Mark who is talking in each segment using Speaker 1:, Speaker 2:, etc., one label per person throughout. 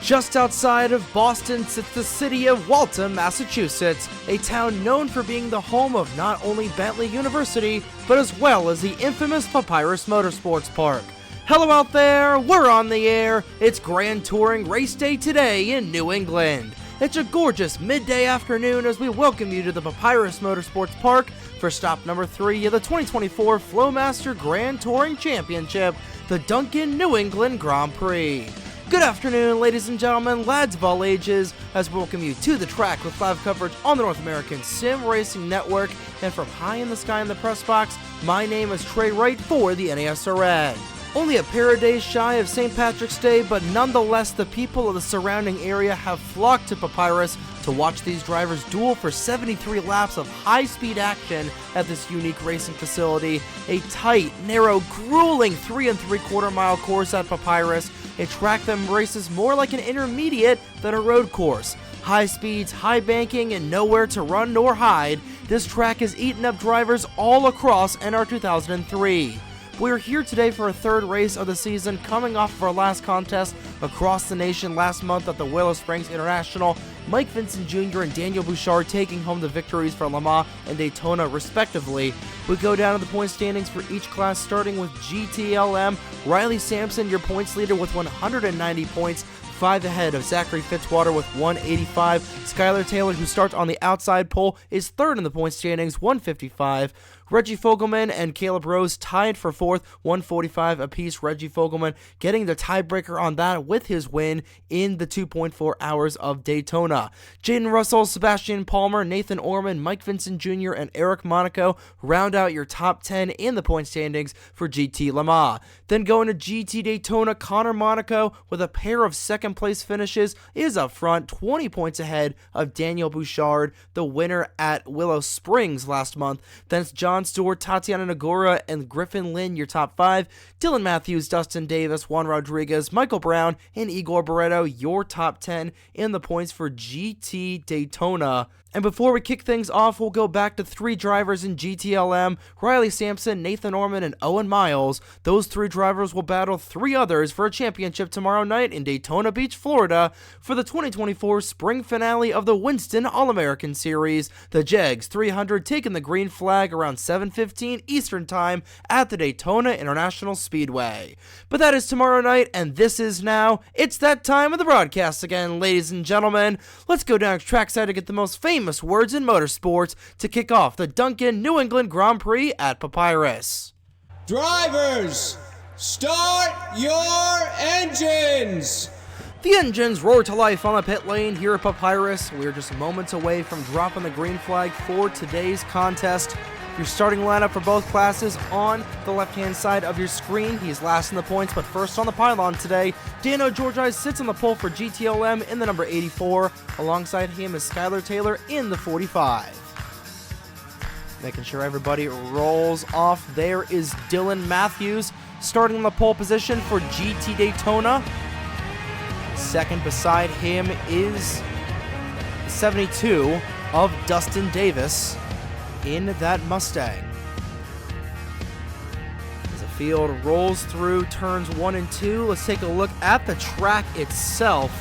Speaker 1: Just outside of Boston sits the city of Waltham, Massachusetts, a town known for being the home of not only Bentley University, but as well as the infamous Papyrus Motorsports Park. Hello out there, we're on the air. It's Grand Touring Race Day today in New England. It's a gorgeous midday afternoon as we welcome you to the Papyrus Motorsports Park for stop number 3 of the 2024 FlowMaster Grand Touring Championship, the Dunkin New England Grand Prix. Good afternoon, ladies and gentlemen, lads of all ages, as we welcome you to the track with live coverage on the North American Sim Racing Network, and from high in the sky in the press box, my name is Trey Wright for the NASRN. Only a pair of days shy of St. Patrick's Day, but nonetheless the people of the surrounding area have flocked to Papyrus to watch these drivers duel for 73 laps of high-speed action at this unique racing facility. A tight, narrow, grueling 3 3/4 mile course at Papyrus, a track that races more like an intermediate than a road course. High speeds, high banking, and nowhere to run nor hide, this track has eaten up drivers all across NR 2003. We're here today for a third race of the season, coming off of our last contest across the nation last month at the Willow Springs International. Mike Vincent Jr. and Daniel Bouchard taking home the victories for Le Mans and Daytona respectively. We go down to the point standings for each class, starting with GTLM. Riley Sampson, your points leader with 190 points, 5 ahead of Zachary Fitzwater with 185. Skylar Taylor, who starts on the outside pole, is third in the point standings, 155. Reggie Fogelman and Caleb Rose tied for 4th, 145 apiece. Reggie Fogelman getting the tiebreaker on that with his win in the 2.4 hours of Daytona. Jaden Russell, Sebastian Palmer, Nathan Orman, Mike Vincent Jr., and Eric Monaco round out your top 10 in the point standings for GT Le Mans. Then going to GT Daytona, Connor Monaco with a pair of second place finishes is up front, 20 points ahead of Daniel Bouchard, the winner at Willow Springs last month. Then it's John Stewart, Tatiana Nagora, and Griffin Lynn, your top 5. Dylan Matthews, Dustin Davis, Juan Rodriguez, Michael Brown, and Igor Barreto, your top 10 in the points for GT Daytona. And before we kick things off, we'll go back to 3 drivers in GTLM, Riley Sampson, Nathan Orman, and Owen Miles. Those 3 drivers will battle 3 others for a championship tomorrow night in Daytona Beach, Florida, for the 2024 spring finale of the Winston All-American Series. The Jegs 300 taking the green flag around 7:15 Eastern Time at the Daytona International Speedway. But that is tomorrow night, and this is now. It's that time of the broadcast again, ladies and gentlemen. Let's go down to trackside to get the most famous words in motorsports to kick off the Dunkin New England Grand Prix at Papyrus.
Speaker 2: Drivers, start your engines!
Speaker 1: The engines roar to life on the pit lane here at Papyrus. We're just moments away from dropping the green flag for today's contest. Your starting lineup for both classes on the left-hand side of your screen. He's last in the points, but first on the pylon today. Dano Georgi sits on the pole for GTLM in the number 84. Alongside him is Skylar Taylor in the 45. Making sure everybody rolls off. There is Dylan Matthews starting in the pole position for GT Daytona. Second beside him is 72 of Dustin Davis in that Mustang. As the field rolls through turns 1 and 2, let's take a look at the track itself.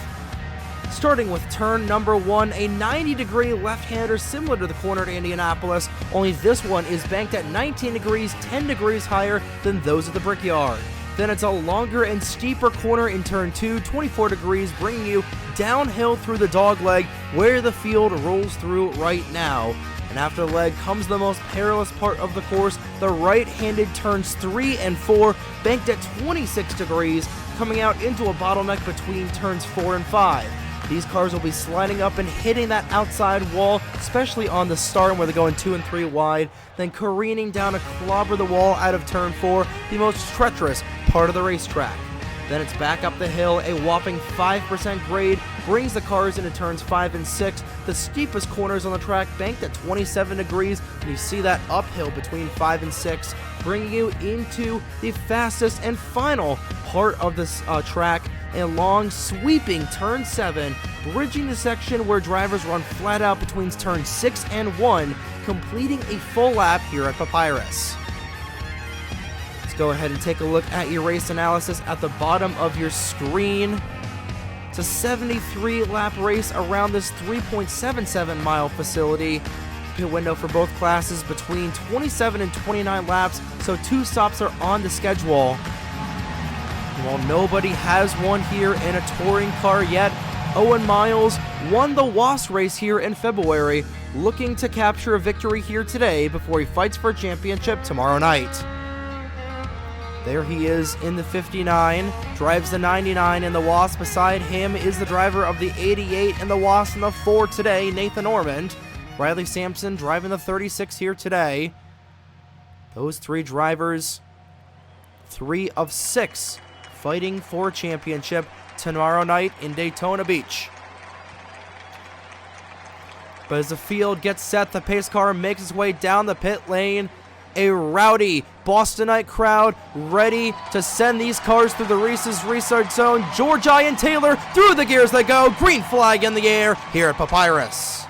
Speaker 1: Starting with turn number 1, a 90-degree left-hander similar to the corner at Indianapolis, only this one is banked at 19 degrees, 10 degrees higher than those at the Brickyard. Then it's a longer and steeper corner in turn 2, 24 degrees, bringing you downhill through the dogleg where the field rolls through right now. And after the leg comes the most perilous part of the course, the right-handed turns 3 and 4, banked at 26 degrees, coming out into a bottleneck between turns 4 and 5. These cars will be sliding up and hitting that outside wall, especially on the start where they're going 2 and 3 wide, then careening down to clobber the wall out of turn 4, the most treacherous part of the racetrack. Then it's back up the hill, a whopping 5% grade brings the cars into turns 5 and 6, the steepest corners on the track banked at 27 degrees, and you see that uphill between 5 and 6, bringing you into the fastest and final part of this track, a long sweeping turn 7, bridging the section where drivers run flat out between turns 6 and 1, completing a full lap here at Papyrus. Go ahead and take a look at your race analysis at the bottom of your screen. It's a 73-lap race around this 3.77-mile facility. Pit window for both classes between 27 and 29 laps, so 2 stops are on the schedule. While nobody has won here in a touring car yet, Owen Miles won the WAS race here in February, looking to capture a victory here today before he fights for a championship tomorrow night. There he is in the 59, drives the 99 in the WAS. Beside him is the driver of the 88 in the WAS and the 4 today, Nathan Ormond. Riley Sampson driving the 36 here today. Those 3 drivers, 3 of 6, fighting for a championship tomorrow night in Daytona Beach. But as the field gets set, the pace car makes its way down the pit lane. A rowdy Bostonite crowd ready to send these cars through the Reese's restart zone. George and Taylor, through the gears they go. Green flag in the air here at Papyrus.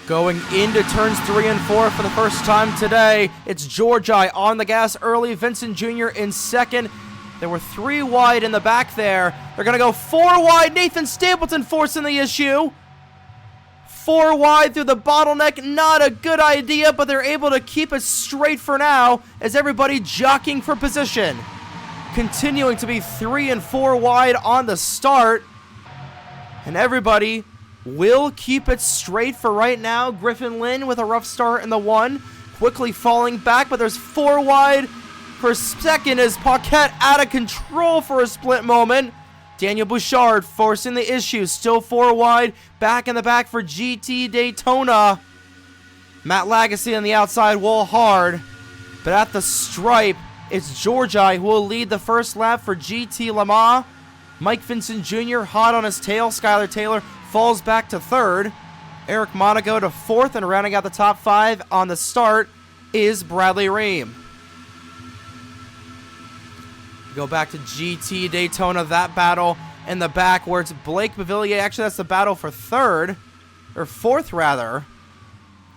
Speaker 1: Going into turns 3 and 4 for the first time today, it's George on the gas early, Vincent Jr. in second. There were 3 wide in the back there. They're going to go 4 wide. Nathan Stapleton forcing the issue. 4 wide through the bottleneck, not a good idea, but they're able to keep it straight for now as everybody jockeying for position. Continuing to be 3 and 4 wide on the start, and everybody will keep it straight for right now. Griffin Lynn with a rough start in the 1, quickly falling back, but there's 4 wide for second as Paquette out of control for a split moment. Daniel Bouchard forcing the issue, still 4 wide, back in the back for GT Daytona. Matt Lagasse on the outside wall hard, but at the stripe, it's George who will lead the first lap for GT Le Mans. Mike Vincent Jr. hot on his tail. Skylar Taylor falls back to 3rd. Eric Monaco to 4th, and rounding out the top 5 on the start is Bradley Ream. Go back to GT Daytona, that battle in the back where it's Blake Bavillier. Actually, that's the battle for 3rd, or 4th rather,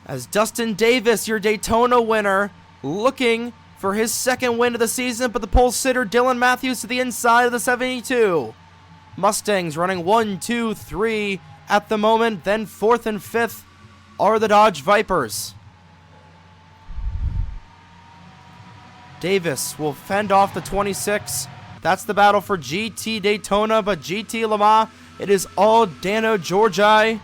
Speaker 1: as Dustin Davis, your Daytona winner, looking for his 2nd win of the season, but the pole sitter Dylan Matthews to the inside of the 72. Mustangs running 1, 2, 3 at the moment. Then 4th and 5th are the Dodge Vipers. Davis will fend off the 26. That's the battle for GT Daytona, but GT Le Mans, it is all Dano Georgi,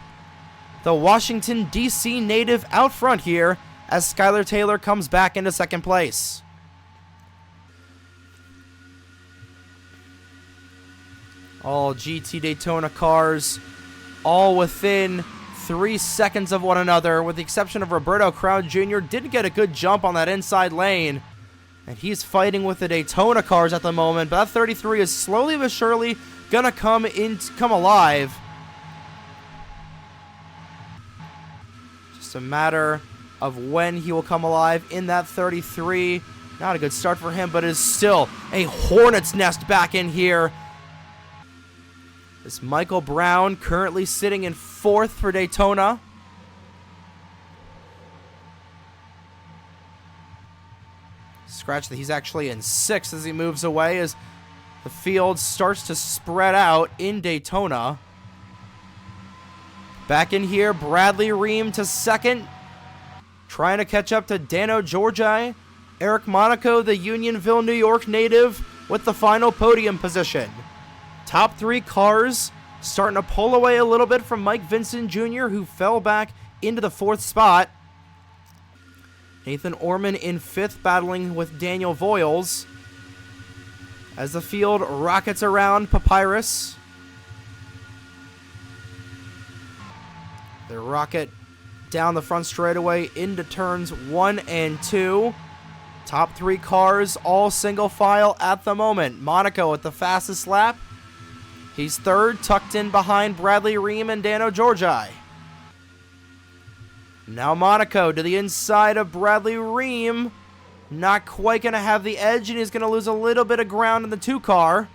Speaker 1: the Washington, D.C. native, out front here as Skylar Taylor comes back into 2nd place. All GT Daytona cars, all within 3 seconds of one another, with the exception of Roberto Crown Jr. Did get a good jump on that inside lane, and he's fighting with the Daytona cars at the moment. But that 33 is slowly but surely gonna come alive. Just a matter of when he will come alive in that 33. Not a good start for him, but it is still a hornet's nest back in here. It's Michael Brown currently sitting in 4th for Daytona. Scratch that he's actually in 6th as he moves away as the field starts to spread out in Daytona. Back in here, Bradley Ream to 2nd. Trying to catch up to Dano Georgi. Eric Monaco, the Unionville, New York native, with the final podium position. Top 3 cars starting to pull away a little bit from Mike Vincent Jr., who fell back into the 4th spot. Nathan Ormond in 5th, battling with Daniel Voiles. As the field rockets around Papyrus. The rocket down the front straightaway into turns 1 and 2. Top 3 cars, all single file at the moment. Monaco at the fastest lap. He's 3rd, tucked in behind Bradley Ream and Dano Georgi. Now Monaco to the inside of Bradley Ream. Not quite going to have the edge, and he's going to lose a little bit of ground in the 2 car.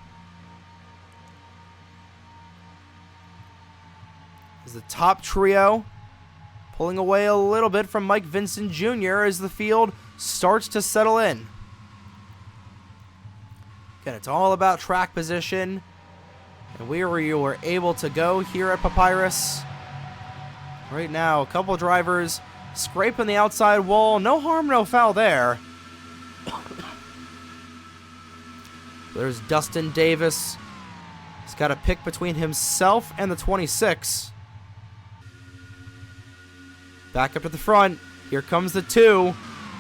Speaker 1: As the top trio pulling away a little bit from Mike Vincent Jr. as the field starts to settle in. Again, it's all about track position, and we were able to go here at Papyrus. Right now, a couple drivers scraping the outside wall. No harm, no foul there. There's Dustin Davis. He's got a pick between himself and the 26. Back up to the front. Here comes the 2.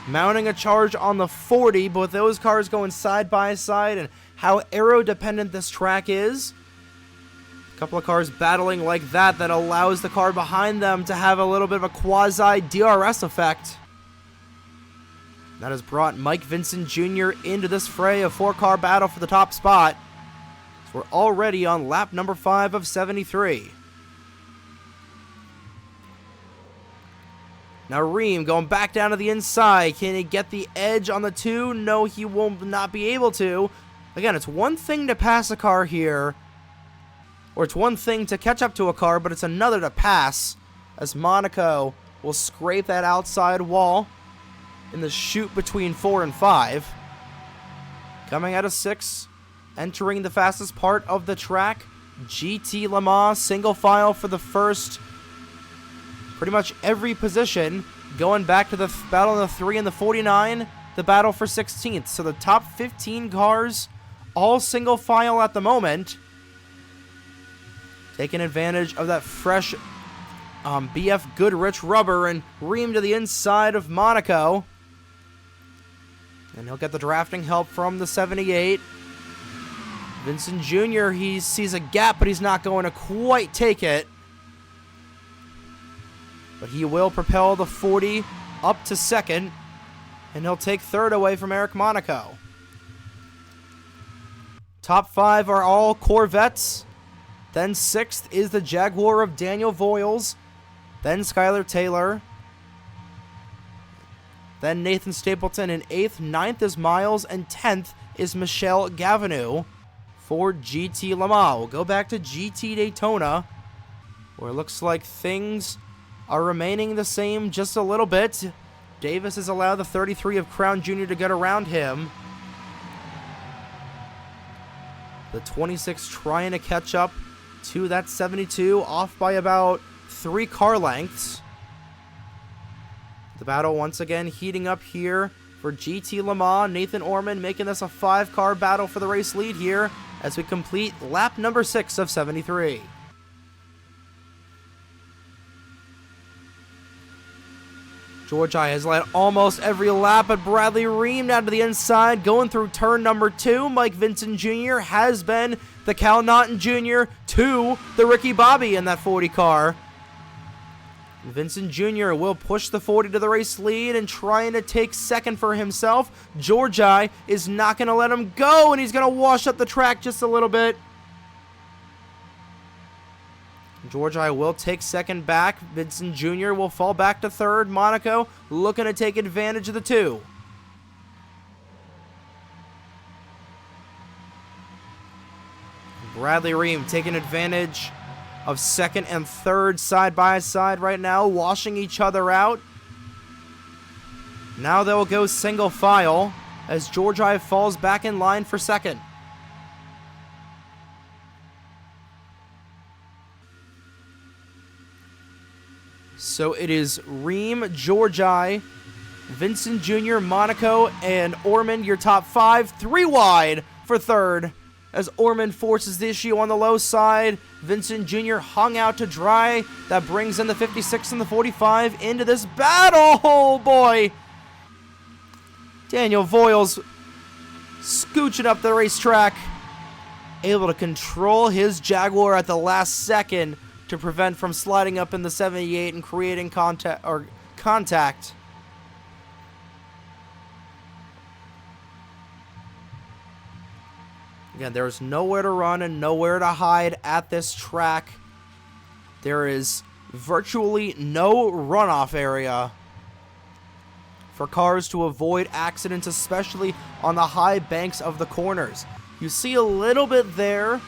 Speaker 1: Mounting a charge on the 40, but with those cars going side by side and how aero-dependent this track is, a couple of cars battling like that allows the car behind them to have a little bit of a quasi-DRS effect. That has brought Mike Vincent Jr. into this fray, a 4-car battle for the top spot. So we're already on lap number 5 of 73. Now Ream going back down to the inside. Can he get the edge on the 2? No, he will not be able to. Again, it's one thing to pass a car here, or it's one thing to catch up to a car, but it's another to pass, as Monaco will scrape that outside wall in the chute between 4 and 5. Coming out of 6, entering the fastest part of the track, GT Le Mans, single file for the first pretty much every position, going back to the battle in the 3 and the 49, the battle for 16th. So the top 15 cars, all single file at the moment, taking advantage of that fresh BF Goodrich rubber, and Ream to the inside of Monaco. And he'll get the drafting help from the 78. Vincent Jr., he sees a gap, but he's not going to quite take it. But he will propel the 40 up to 2nd, and he'll take 3rd away from Eric Monaco. Top 5 are all Corvettes. Then 6th is the Jaguar of Daniel Voiles. Then Skylar Taylor. Then Nathan Stapleton in 8th. 9th is Miles, and 10th is Michelle Gavinou for GT Le Mans. We'll go back to GT Daytona, where it looks like things are remaining the same just a little bit. Davis has allowed the 33 of Crown Jr. to get around him. The 26 trying to catch up to that 72, off by about 3 car lengths. The battle once again heating up here for GT Le Mans. Nathan Orman making this a 5-car battle for the race lead here as we complete lap number 6 of 73. George I has led almost every lap, but Bradley Ream down to the inside, going through turn number 2. Mike Vincent Jr. has been the Cal Naughton Jr. to the Ricky Bobby in that 40 car. Vincent Jr. will push the 40 to the race lead and trying to take 2nd for himself. George I is not going to let him go, and he's going to wash up the track just a little bit. George I will take 2nd back. Vincent Jr. will fall back to 3rd. Monaco looking to take advantage of the 2. Bradley Ream taking advantage of 2nd and 3rd side by side right now, washing each other out. Now they'll go single file as George I falls back in line for 2nd. So it is Ream, George I, Vincent Jr., Monaco, and Orman, your top 5. 3 wide for 3rd as Orman forces the issue on the low side. Vincent Jr. hung out to dry. That brings in the 56 and the 45 into this battle. Oh boy. Daniel Voiles scooching up the racetrack, able to control his Jaguar at the last second to prevent from sliding up in the 78 and creating contact. Again, there's nowhere to run and nowhere to hide at this track. There is virtually no runoff area for cars to avoid accidents, especially on the high banks of the corners. You see a little bit there.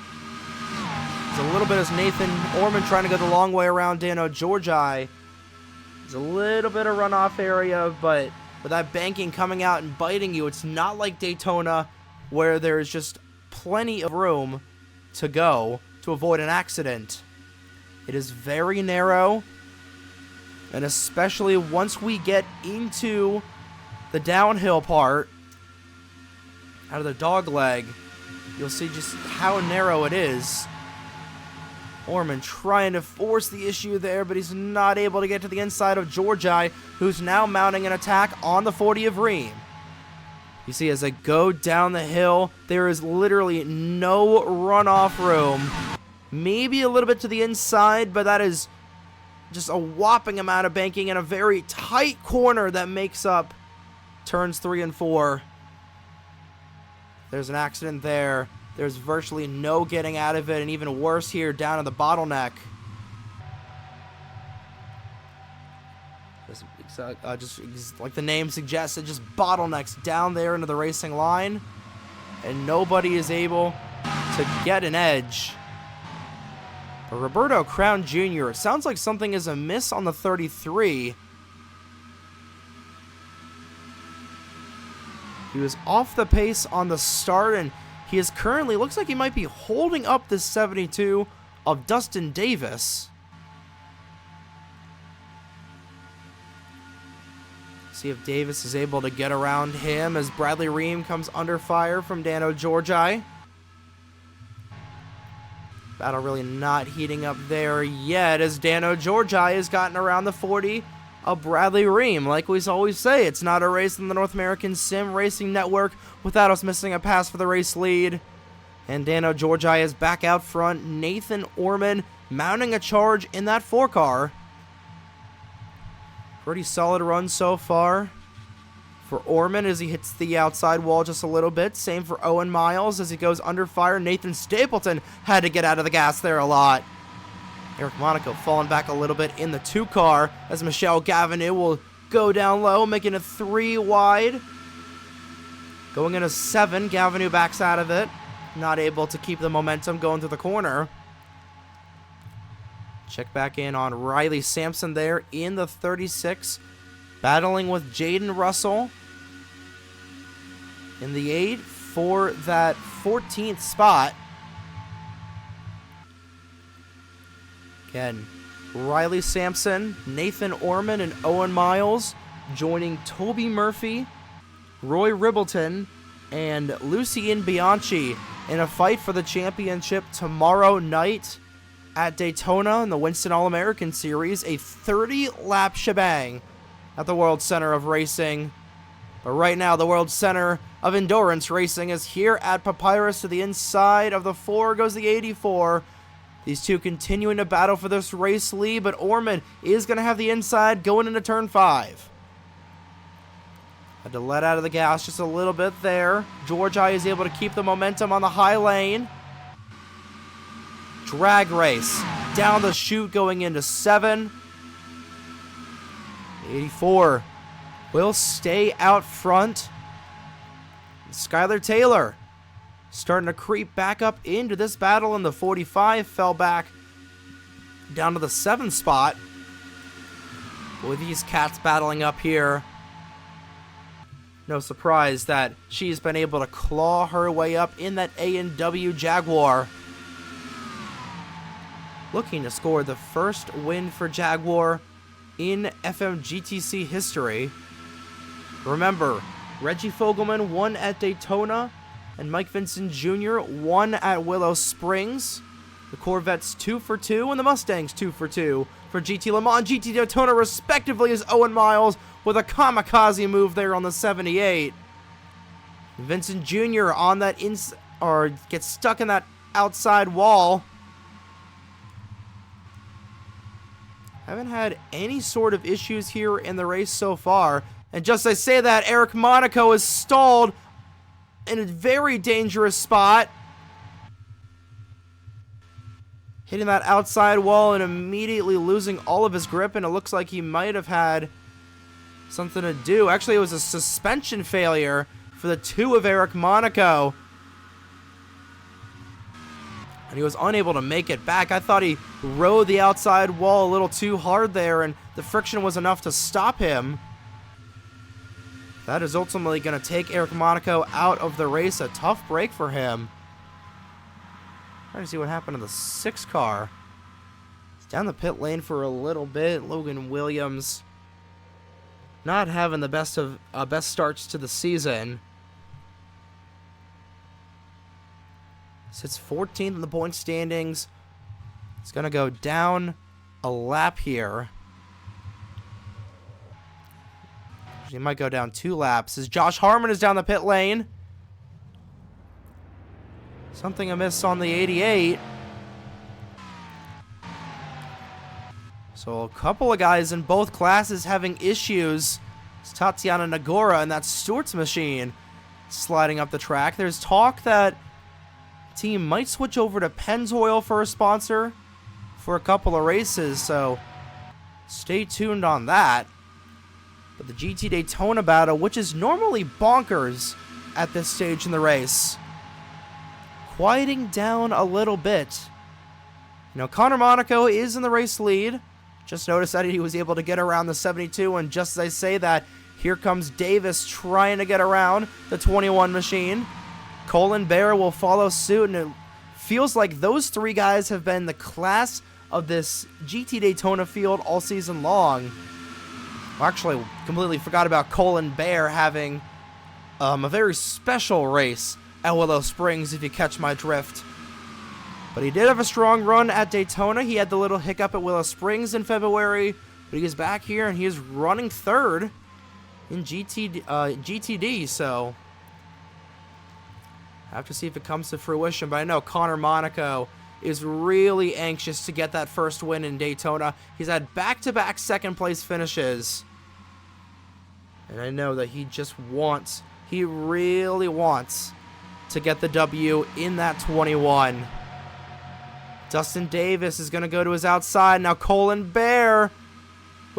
Speaker 1: There's a little bit as Nathan Orman trying to go the long way around Dano Georgi. There's a little bit of runoff area, but with that banking coming out and biting you, it's not like Daytona where there's just plenty of room to go to avoid an accident. It is very narrow, and especially once we get into the downhill part, out of the dog leg, you'll see just how narrow it is. Orman trying to force the issue there, but he's not able to get to the inside of Georgi, who's now mounting an attack on the 40 of Ream. You see, as they go down the hill, there is literally no runoff room. Maybe a little bit to the inside, but that is just a whopping amount of banking in a very tight corner that makes up turns 3 and 4. There's an accident there. There's virtually no getting out of it, and even worse here down in the bottleneck. Just like the name suggests, it just bottlenecks down there into the racing line, and nobody is able to get an edge. But Roberto Crown Jr., it sounds like something is amiss on the 33. He was off the pace on the start, and he is currently, looks like he might be holding up this 72 of Dustin Davis. See if Davis is able to get around him as Bradley Ream comes under fire from Dano Georgi. Battle really not heating up there yet as Dano Georgi has gotten around the 40 of Bradley Ream. Like we always say, it's not a race in the North American Sim Racing Network without us missing a pass for the race lead. And Dano Georgi is back out front. Nathan Orman mounting a charge in that 4-car. Pretty solid run so far for Orman as he hits the outside wall just a little bit. Same for Owen Miles as he goes under fire. Nathan Stapleton had to get out of the gas there a lot. Eric Monaco falling back a little bit in the 2-car as Michelle Gavineau will go down low, making it 3 wide. Going into 7, Gavineau backs out of it. Not able to keep the momentum going through the corner. Check back in on Riley Sampson there in the 36. Battling with Jaden Russell in the 8 for that 14th spot. Again, Riley Sampson, Nathan Orman, and Owen Miles joining Toby Murphy, Roy Ribbleton, and Lucien Bianchi in a fight for the championship tomorrow night at Daytona in the Winston All-American Series, a 30-lap shebang at the World Center of Racing. But right now, the World Center of Endurance Racing is here at Papyrus. To the inside of the 4 goes the 84. These two continuing to battle for this race lead, but Orman is going to have the inside going into turn 5. Had to let out of the gas just a little bit there. Georgi is able to keep the momentum on the high lane. Drag race down the chute going into 7. 84 will stay out front. Skylar Taylor starting to creep back up into this battle, and the 45 fell back down to the 7th spot. With these cats battling up here, no surprise that she's been able to claw her way up in that A&W Jaguar. Looking to score the first win for Jaguar in FMGTC history. Remember, Reggie Fogelman won at Daytona, and Mike Vincent Jr. won at Willow Springs. The Corvettes 2 for 2, and the Mustangs 2 for 2 for GT Le Mans, GT Daytona respectively, as Owen Miles with a kamikaze move there on the 78. Vincent Jr. on that gets stuck in that outside wall. Haven't had any sort of issues here in the race so far. And just as I say that, Eric Monaco is stalled in a very dangerous spot. hitting that outside wall and immediately losing all of his grip, and it looks like he might have had something to do. Actually, it was a suspension failure for the 2 of Eric Monaco. And he was unable to make it back. I thought he rode the outside wall a little too hard there, and the friction was enough to stop him. That is ultimately going to take Eric Monaco out of the race. A tough break for him. Trying to see what happened to the 6 car. It's down the pit lane for a little bit. Logan Williams not having the best starts to the season. Sits 14th in the point standings. It's going to go down a lap here. He might go down 2 laps as Josh Harmon is down the pit lane. Something amiss on the 88. So a couple of guys in both classes having issues. It's Tatiana Nagora and that Stewart's machine sliding up the track. There's talk that the team might switch over to Pennzoil for a sponsor for a couple of races, so stay tuned on that. But the GT Daytona battle, which is normally bonkers at this stage in the race, quieting down a little bit. You know, Connor Monaco is in the race lead. Just noticed that he was able to get around the 72, and just as I say that, here comes Davis trying to get around the 21 machine. Colin Bear will follow suit, and it feels like those 3 guys have been the class of this GT Daytona field all season long. Well, actually, completely forgot about Colin Bear having a very special race at Willow Springs, if you catch my drift. But he did have a strong run at Daytona. He had the little hiccup at Willow Springs in February, but he is back here and he is running 3rd in GTD, so I have to see if it comes to fruition. But I know Connor Monaco is really anxious to get that first win in Daytona. He's had back-to-back second-place finishes, and I know that he really wants to get the W in that 21. Dustin Davis is going to go to his outside. Now Colin Bear.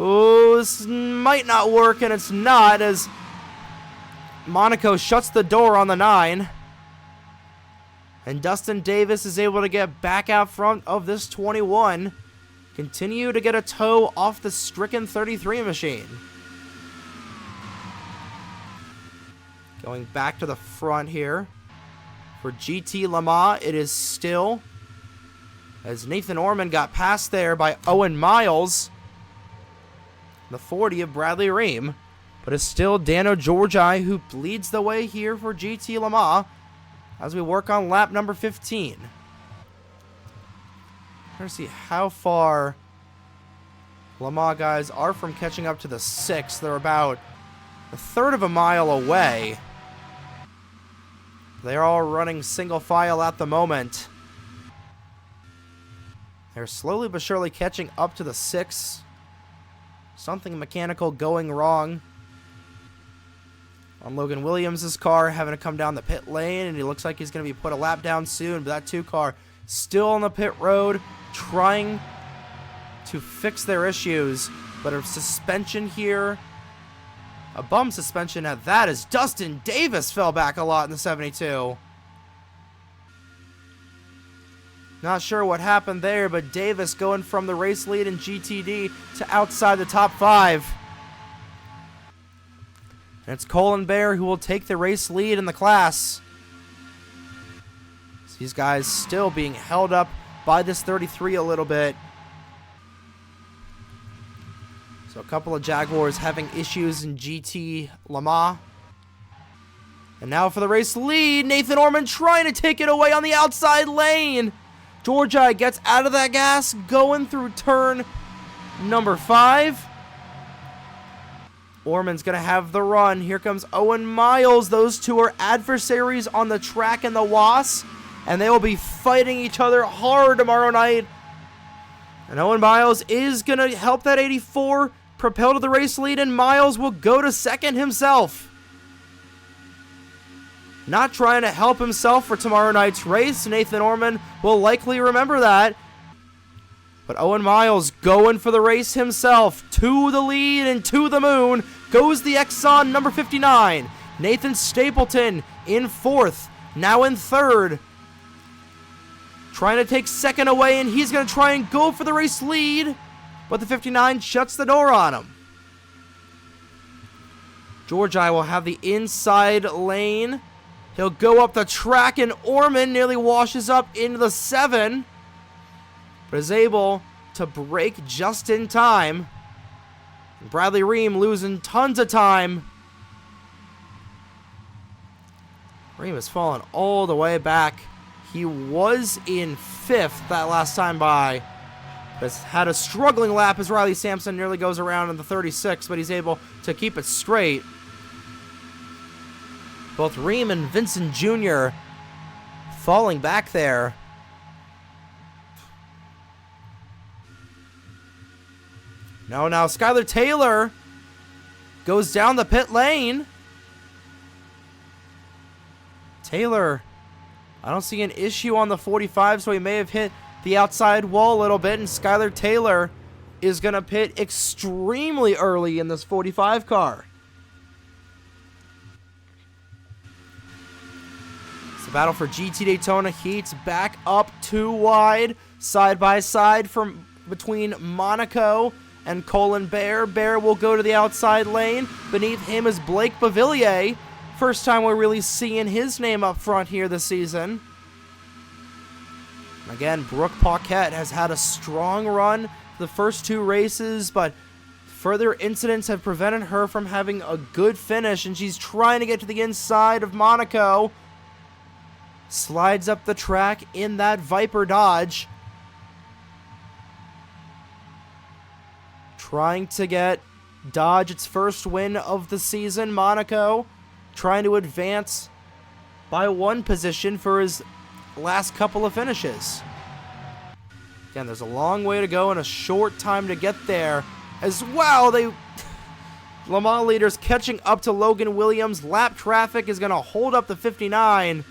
Speaker 1: Ooh, this might not work, and it's not, as Monaco shuts the door on the 9. And Dustin Davis is able to get back out front of this 21. Continue to get a tow off the stricken 33 machine. Going back to the front here. For GT Le Mans, it is still, as Nathan Orman got passed there by Owen Miles, the 40 of Bradley Ream, but it's still Dano Georgi who leads the way here for GT Le Mans as we work on lap number 15. Trying to see how far Le Mans guys are from catching up to the 6. They're about a third of a mile away. They're all running single file at the moment. They're slowly but surely catching up to the 6. Something mechanical going wrong on Logan Williams' car, having to come down the pit lane, and he looks like he's going to be put a lap down soon, but that 2 car still on the pit road trying to fix their issues. But a suspension here, a bum suspension at that, as Dustin Davis fell back a lot in the 72. Not sure what happened there, but Davis going from the race lead in GTD to outside the top 5. And it's Colin Bear who will take the race lead in the class. These guys still being held up by this 33 a little bit. So a couple of Jaguars having issues in GT Le Mans. And now for the race lead, Nathan Orman trying to take it away on the outside lane. Georgi gets out of that gas, going through turn number 5. Orman's going to have the run. Here comes Owen Miles. Those 2 are adversaries on the track in the WAS, and they will be fighting each other hard tomorrow night. And Owen Miles is going to help that 84 propel to the race lead, and Miles will go to second himself. Not trying to help himself for tomorrow night's race. Nathan Orman will likely remember that But Owen Miles going for the race himself. To the lead and to the moon goes the Exxon number 59. Nathan Stapleton in fourth. Now in third. Trying to take second away, and he's going to try and go for the race lead. But the 59 shuts the door on him. Georgi will have the inside lane. He'll go up the track, and Orman nearly washes up into the 7. But is able to brake just in time. Bradley Ream losing tons of time. Ream has fallen all the way back. He was in 5th that last time by. Has had a struggling lap as Riley Sampson nearly goes around in the 36, but he's able to keep it straight. Both Ream and Vincent Jr. falling back there. Now Skylar Taylor goes down the pit lane. Taylor, I don't see an issue on the 45, so he may have hit the outside wall a little bit, and Skylar Taylor is going to pit extremely early in this 45 car. It's the battle for GT Daytona heats back up 2 wide, side by side from between Monaco and Colin Bear. Bear will go to the outside lane. Beneath him is Blake Bavillier. First time we're really seeing his name up front here this season. Again, Brooke Paquette has had a strong run the first 2 races, but further incidents have prevented her from having a good finish, and she's trying to get to the inside of Monaco. Slides up the track in that Viper Dodge. Trying to get Dodge its first win of the season. Monaco trying to advance by 1 position for his last couple of finishes. Again, there's a long way to go and a short time to get there as well. Le Mans leaders catching up to Logan Williams. Lap traffic is going to hold up the 59.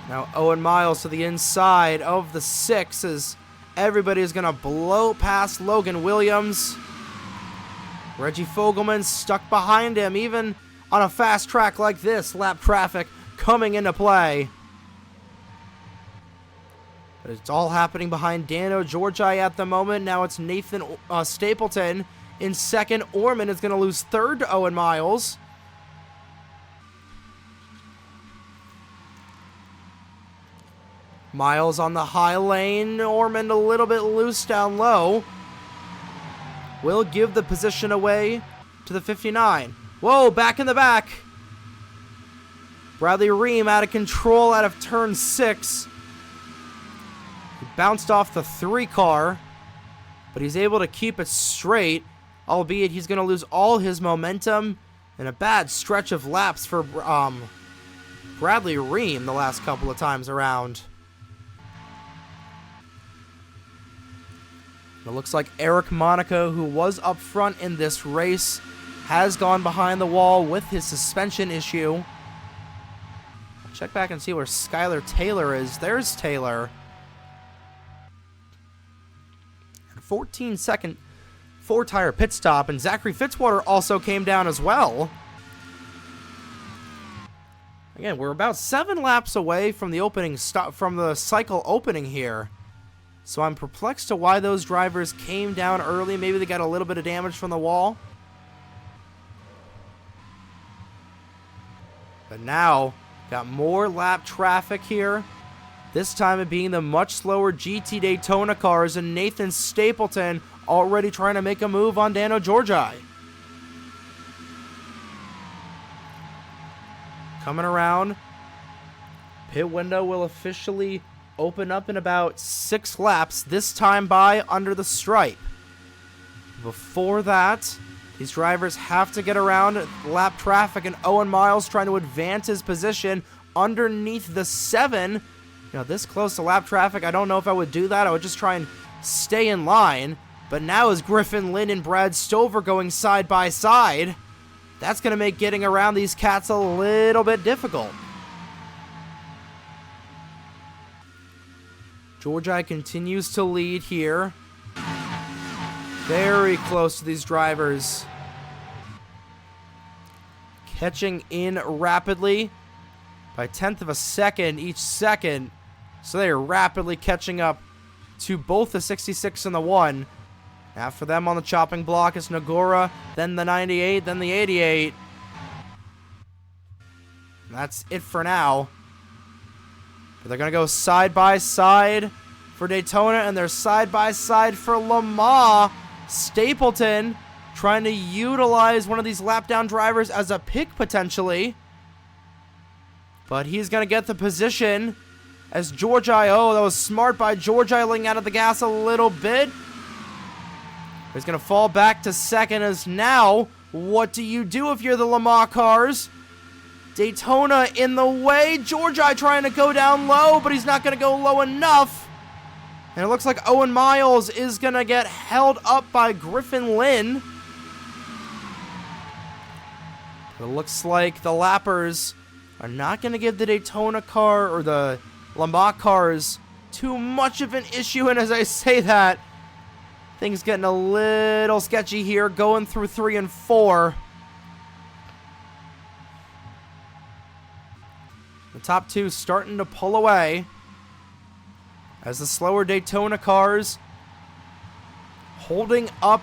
Speaker 1: Now Owen Miles to the inside of the 6 as everybody is going to blow past Logan Williams. Reggie Fogelman stuck behind him, even on a fast track like this. Lap traffic coming into play. But it's all happening behind Dano Georgi at the moment. Now it's Nathan Stapleton in second. Orman is going to lose third to Owen Miles. Miles on the high lane. Orman a little bit loose down low. Will give the position away to the 59. Whoa, back in the back. Bradley Ream out of control out of turn 6. He bounced off the 3 car, but he's able to keep it straight, albeit he's going to lose all his momentum in a bad stretch of laps for Bradley Ream the last couple of times around. It looks like Eric Monaco, who was up front in this race, has gone behind the wall with his suspension issue. I'll check back and see where Skylar Taylor is. There's Taylor. 14-second 4-tire pit stop, and Zachary Fitzwater also came down as well. Again, we're about 7 laps away from the opening stop, from the cycle opening here. So I'm perplexed to why those drivers came down early. Maybe they got a little bit of damage from the wall. But now, got more lap traffic here. This time it being the much slower GT Daytona cars, and Nathan Stapleton already trying to make a move on Dano Georgi. Coming around. Pit window will officially open up in about 6 laps, this time by under the stripe. Before that, these drivers have to get around lap traffic, and Owen Miles trying to advance his position underneath the 7. You know, this close to lap traffic, I don't know if I would do that. I would just try and stay in line. But now is Griffin Lynn and Brad Stover going side by side. That's going to make getting around these cats a little bit difficult. Georgi continues to lead here. Very close to these drivers. Catching in rapidly by a tenth of a second each second. So they are rapidly catching up to both the 66 and the 1. After them on the chopping block is Nagora, then the 98, then the 88. And that's it for now. But they're going to go side by side for Daytona, and they're side by side for Le Mans. Stapleton trying to utilize one of these lap down drivers as a pick potentially. But he's going to get the position as Georgi. Oh, that was smart by Georgi, letting out of the gas a little bit. He's going to fall back to second as now, what do you do if you're the Le Mans cars? Daytona in the way. Georgi trying to go down low, but he's not going to go low enough. And it looks like Owen Miles is going to get held up by Griffin Lynn. It looks like the lappers are not going to give the Daytona car or the Le Mans cars too much of an issue. And as I say that, things getting a little sketchy here, going through 3 and 4. The top 2 starting to pull away as the slower Daytona cars holding up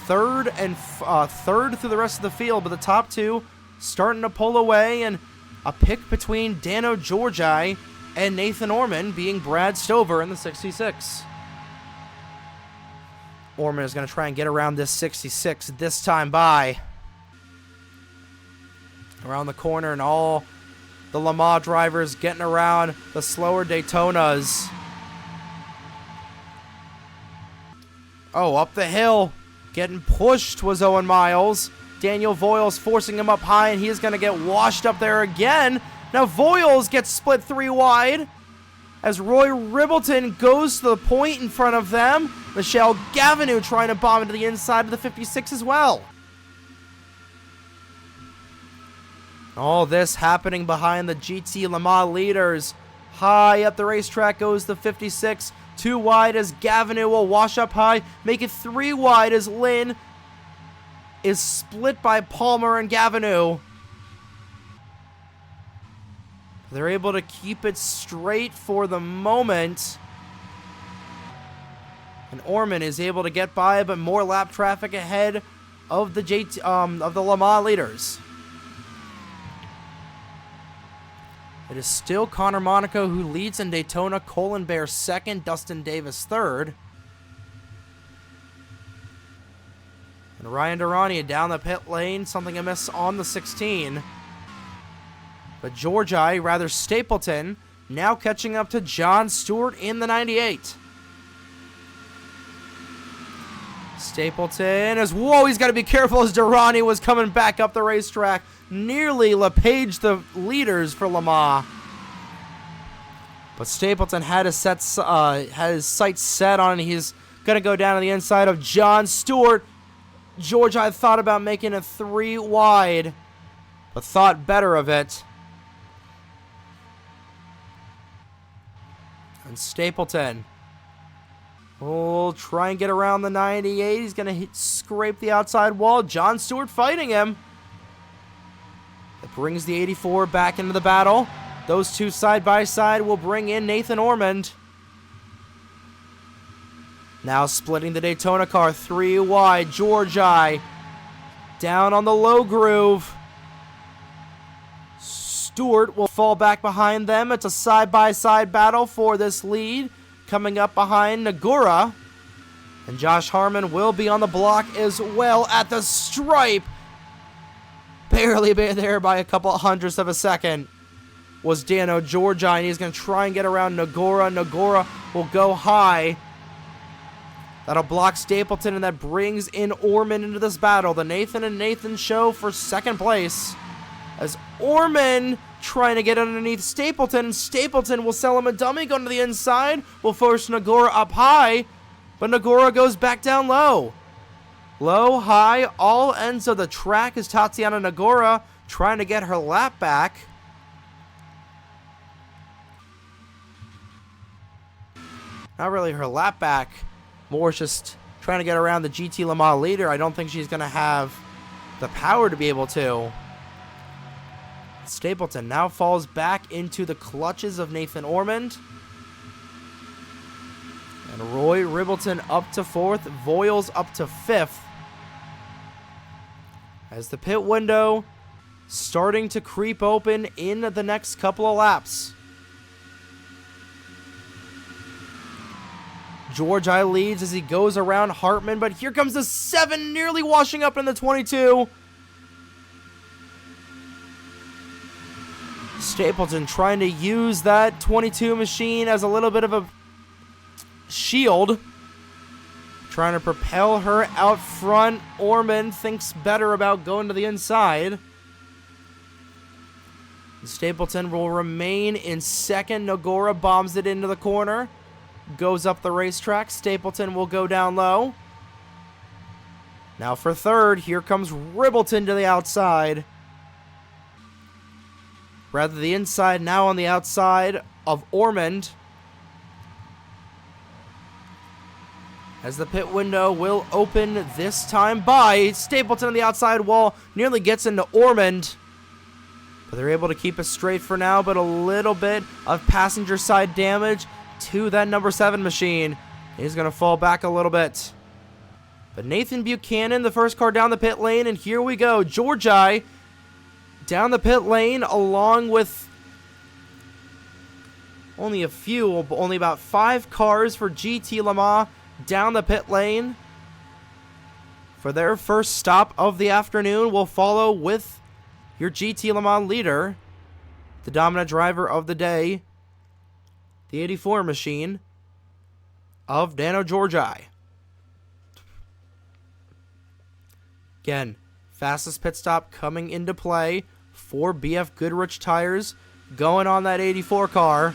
Speaker 1: third through the rest of the field, but the top 2 starting to pull away, and a pick between Dano Georgi and Nathan Orman being Brad Stover in the 66. Orman is going to try and get around this 66 this time by. Around the corner, and all the Le Mans drivers getting around the slower Daytonas. Oh, up the hill. Getting pushed was Owen Miles. Daniel Voiles forcing him up high, and he is going to get washed up there again. Now Voiles gets split 3 wide as Roy Ribbleton goes to the point in front of them. Michelle Gavinou trying to bomb into the inside of the 56 as well. All this happening behind the GT Le Mans leaders. High up the racetrack goes the 56. 2 wide as Gavinou will wash up high. Make it 3 wide as Lynn is split by Palmer and Gavinou. They're able to keep it straight for the moment. And Orman is able to get by, but more lap traffic ahead of the Le Mans leaders. It is still Connor Monaco who leads in Daytona, Colin Bear second, Dustin Davis third. And Ryan Durrani down the pit lane, something amiss on the 16. But Georgi, rather Stapleton, now catching up to John Stewart in the 98. Stapleton is, whoa, he's got to be careful as Durrani was coming back up the racetrack. Nearly LePage the leaders for Le Mans. But Stapleton had his sights set on, and he's going to go down to the inside of John Stewart. Georgi thought about making it 3 wide, but thought better of it. And Stapleton will try and get around the 98. He's going to scrape the outside wall. John Stewart fighting him. It brings the 84 back into the battle. Those 2 side by side will bring in Nathan Ormond. Now splitting the Daytona car 3 wide. Georgi down on the low groove. Stewart will fall back behind them. It's a side-by-side battle for this lead. Coming up behind Nagura. And Josh Harmon will be on the block as well at the stripe. Barely there by a couple hundredths of a second was Dano Georgi, and he's going to try and get around Nagura. Nagura will go high. That'll block Stapleton, and that brings in Orman into this battle. The Nathan and Nathan show for second place. As Orman trying to get underneath Stapleton, and Stapleton will sell him a dummy going to the inside. Will force Nagura up high, but Nagura goes back down low. Low, high, all ends of the track as Tatiana Nagura trying to get her lap back. not really her lap back. More just trying to get around the GT Le Mans leader. I don't think she's going to have the power to be able to. Stapleton now falls back into the clutches of Nathan Ormond. And Roy Ribbleton up to 4th. Voiles up to 5th. As the pit window starting to creep open in the next couple of laps. George I leads as he goes around Hartman, but here comes the 7, nearly washing up in the 22. Stapleton trying to use that 22 machine as a little bit of a shield. Trying to propel her out front. Ormond thinks better about going to the inside. Stapleton will remain in 2nd. Nogora bombs it into the corner. Goes up the racetrack. Stapleton will go down low. Now for 3rd. Here comes Ribbleton to the outside. Rather the inside, now on the outside of Ormond. As the pit window will open this time by Stapleton on the outside wall. Nearly gets into Ormond. But they're able to keep it straight for now. But a little bit of passenger side damage to that number 7 machine. He's going to fall back a little bit. But Nathan Buchanan, the first car down the pit lane. And here we go. Georgi down the pit lane along with only about 5 cars for GT Le Mans down the pit lane for their first stop of the afternoon. Will follow with your GT Le Mans leader, the dominant driver of the day, the 84 machine of Dano Georgi. Again, fastest pit stop coming into play for BF Goodrich tires going on that 84 car.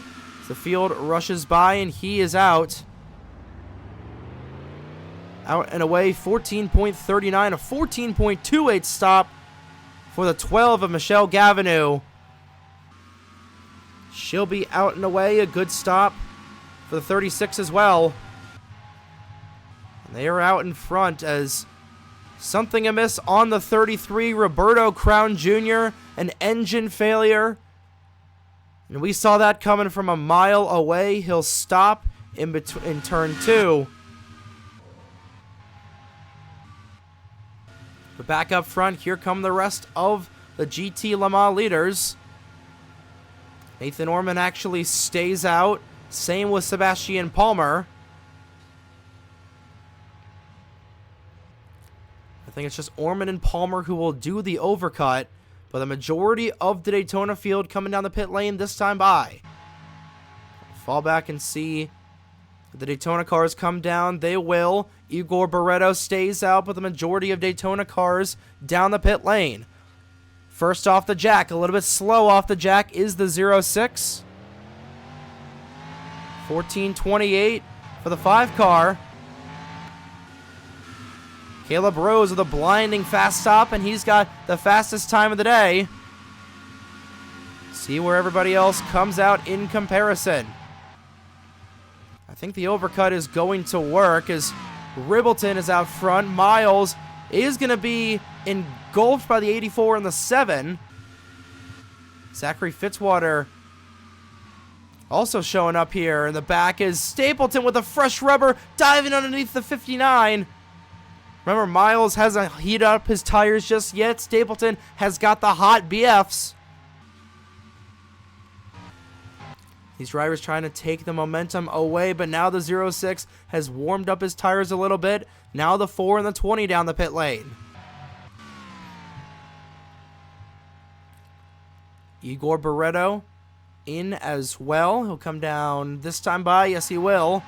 Speaker 1: The field rushes by and he is out. Out and away, 14.39, a 14.28 stop for the 12 of Michelle Gavinou. She'll be out and away, a good stop for the 36 as well. And they are out in front as something amiss on the 33, Roberto Crown Jr., an engine failure. And we saw that coming from a mile away. He'll stop in turn 2. But back up front, here come the rest of the GT Le Mans leaders. Nathan Ormond actually stays out. Same with Sebastian Palmer. I think it's just Ormond and Palmer who will do the overcut. But the majority of the Daytona field coming down the pit lane this time by. Fall back and see the Daytona cars come down. They will. Igor Barreto stays out, but the majority of Daytona cars down the pit lane. First off the jack, a little bit slow off the jack is the 06. 14.28 for the 5 car. Caleb Rose with a blinding fast stop, and he's got the fastest time of the day. See where everybody else comes out in comparison. I think the overcut is going to work as Ribbleton is out front. Miles is going to be engulfed by the 84 and the 7. Zachary Fitzwater also showing up here. In the back is Stapleton with a fresh rubber diving underneath the 59. Remember, Miles hasn't heated up his tires just yet. Stapleton has got the hot BFs. These drivers trying to take the momentum away, but now the 06 has warmed up his tires a little bit. Now the 4 and the 20 down the pit lane. Igor Barreto in as well. He'll come down this time by. Yes, he will.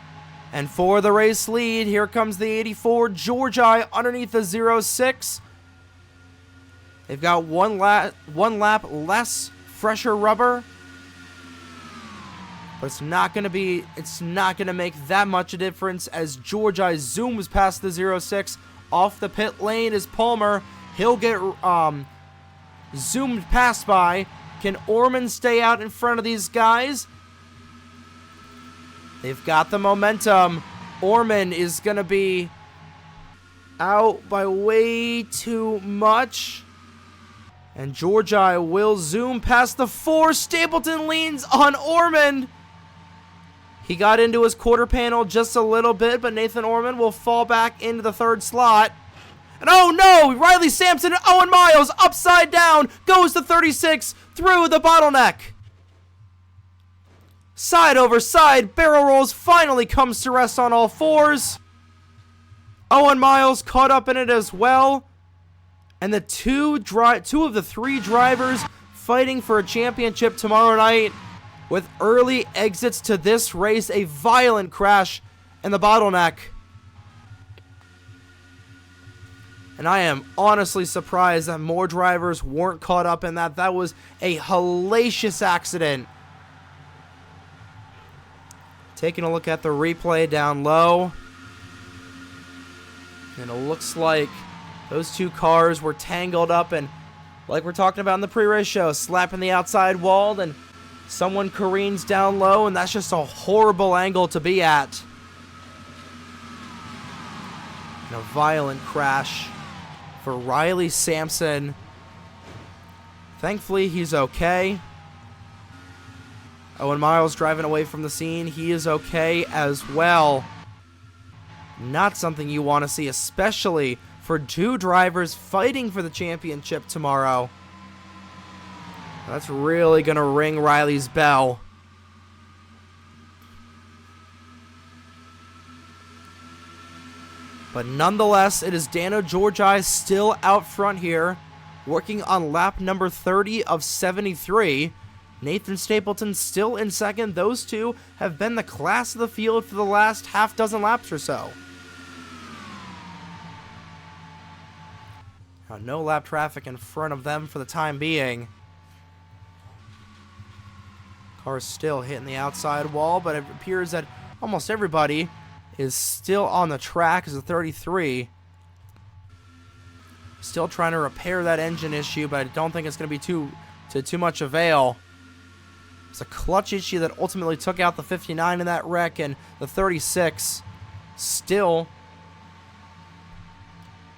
Speaker 1: And for the race lead, here comes the 84 Georgi underneath the 06. They've got one lap less fresher rubber. But it's not going to make that much a difference as Georgi zooms past the 06 off the pit lane as Palmer. He'll get zoomed past by. Can Ormond stay out in front of these guys? They've got the momentum. Orman is going to be out by way too much. And Georgi will zoom past the 4. Stapleton leans on Orman. He got into his quarter panel just a little bit, but Nathan Orman will fall back into the 3rd slot. And oh no, Riley Sampson and Owen Miles upside down, goes to 36 through the bottleneck. Side over side, barrel rolls, finally comes to rest on all 4s. Owen Miles caught up in it as well. And the two of the 3 drivers fighting for a championship tomorrow night with early exits to this race, a violent crash in the bottleneck. And I am honestly surprised that more drivers weren't caught up in that. That was a hellacious accident. Taking a look at the replay down low. And it looks like those 2 cars were tangled up and, like we're talking about in the pre-race show, slapping the outside wall, and someone careens down low, and that's just a horrible angle to be at. And a violent crash for Riley Sampson. Thankfully, he's okay. Owen Miles driving away from the scene. He is okay as well. Not something you want to see, especially for 2 drivers fighting for the championship tomorrow. That's really going to ring Riley's bell. But nonetheless, it is Dano Georgi still out front here, working on lap number 30 of 73. Nathan Stapleton still in second. Those 2 have been the class of the field for the last half dozen laps or so. Now, no lap traffic in front of them for the time being. Car's still hitting the outside wall, but it appears that almost everybody is still on the track as a 33. Still trying to repair that engine issue, but I don't think it's going to be too much avail. It's a clutch issue that ultimately took out the 59 in that wreck, and the 36 still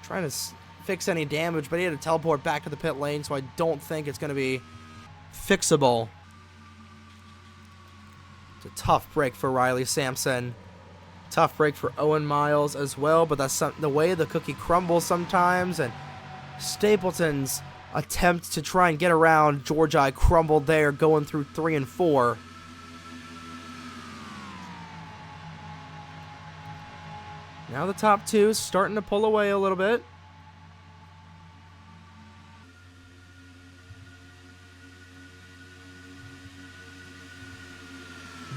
Speaker 1: trying to fix any damage, but he had to teleport back to the pit lane, so I don't think it's going to be fixable. It's a tough break for Riley Sampson. Tough break for Owen Miles as well, but that's the way the cookie crumbles sometimes, and Stapleton's attempt to try and get around Georgi crumbled there, going through 3 and 4. Now the top 2 starting to pull away a little bit.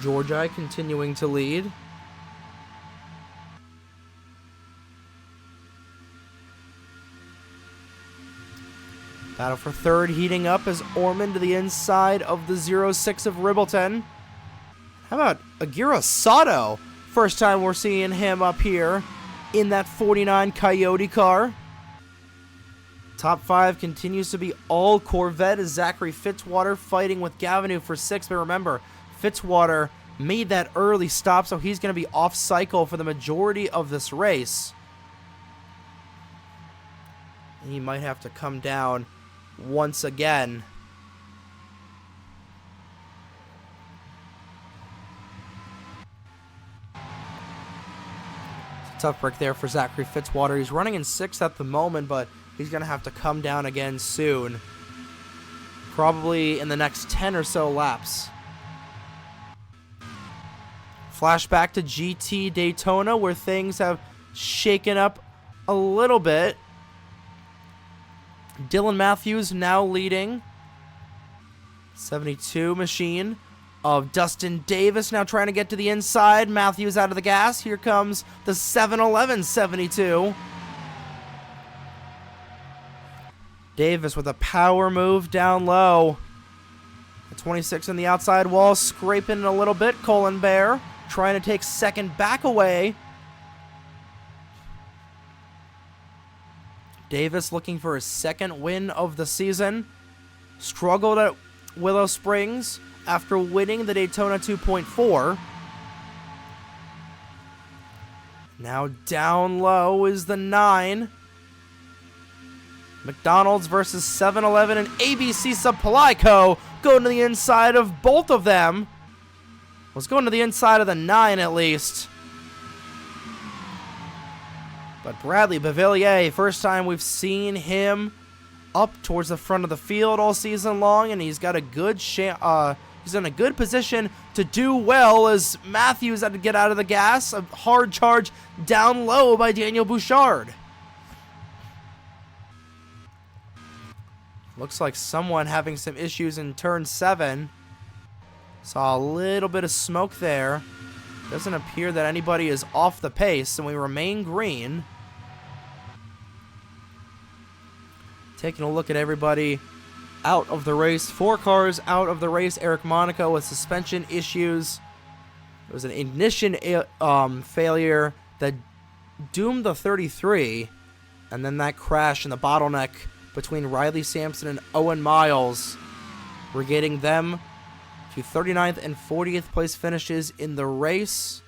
Speaker 1: Georgi continuing to lead. Battle for 3rd heating up as Orman to the inside of the 06 of Ribbleton. How about Aguirre Sato? First time we're seeing him up here in that 49 Coyote car. Top 5 continues to be all Corvette as Zachary Fitzwater fighting with Gavinu for 6th. But remember, Fitzwater made that early stop, so he's going to be off cycle for the majority of this race. And he might have to come down once again. It's a tough break there for Zachary Fitzwater. He's running in 6th at the moment, but he's going to have to come down again soon. Probably in the next 10 or so laps. Flashback to GT Daytona, where things have shaken up a little bit. Dylan Matthews now leading. 72 machine of Dustin Davis now trying to get to the inside. Matthews out of the gas. Here comes the 7-Eleven 72. Davis with a power move down low. The 26 on the outside wall, scraping a little bit. Colin Bear trying to take second back away. Davis looking for his 2nd win of the season. Struggled at Willow Springs after winning the Daytona 2.4. Now down low is the 9. McDonald's versus 7-Eleven and ABC Supply Co. Going to the inside of both of them. Let's go to the inside of the 9 at least. But Bradley Bavillier, first time we've seen him up towards the front of the field all season long, and he's got a good he's in a good position to do well as Matthews had to get out of the gas. A hard charge down low by Daniel Bouchard. Looks like someone having some issues in turn 7. Saw a little bit of smoke there. Doesn't appear that anybody is off the pace, and we remain green. Taking a look at everybody out of the race. 4 cars out of the race. Eric Monaco with suspension issues. There was an ignition failure that doomed the 33. And then that crash in the bottleneck between Riley Sampson and Owen Miles. We're getting them to 39th and 40th place finishes in the race.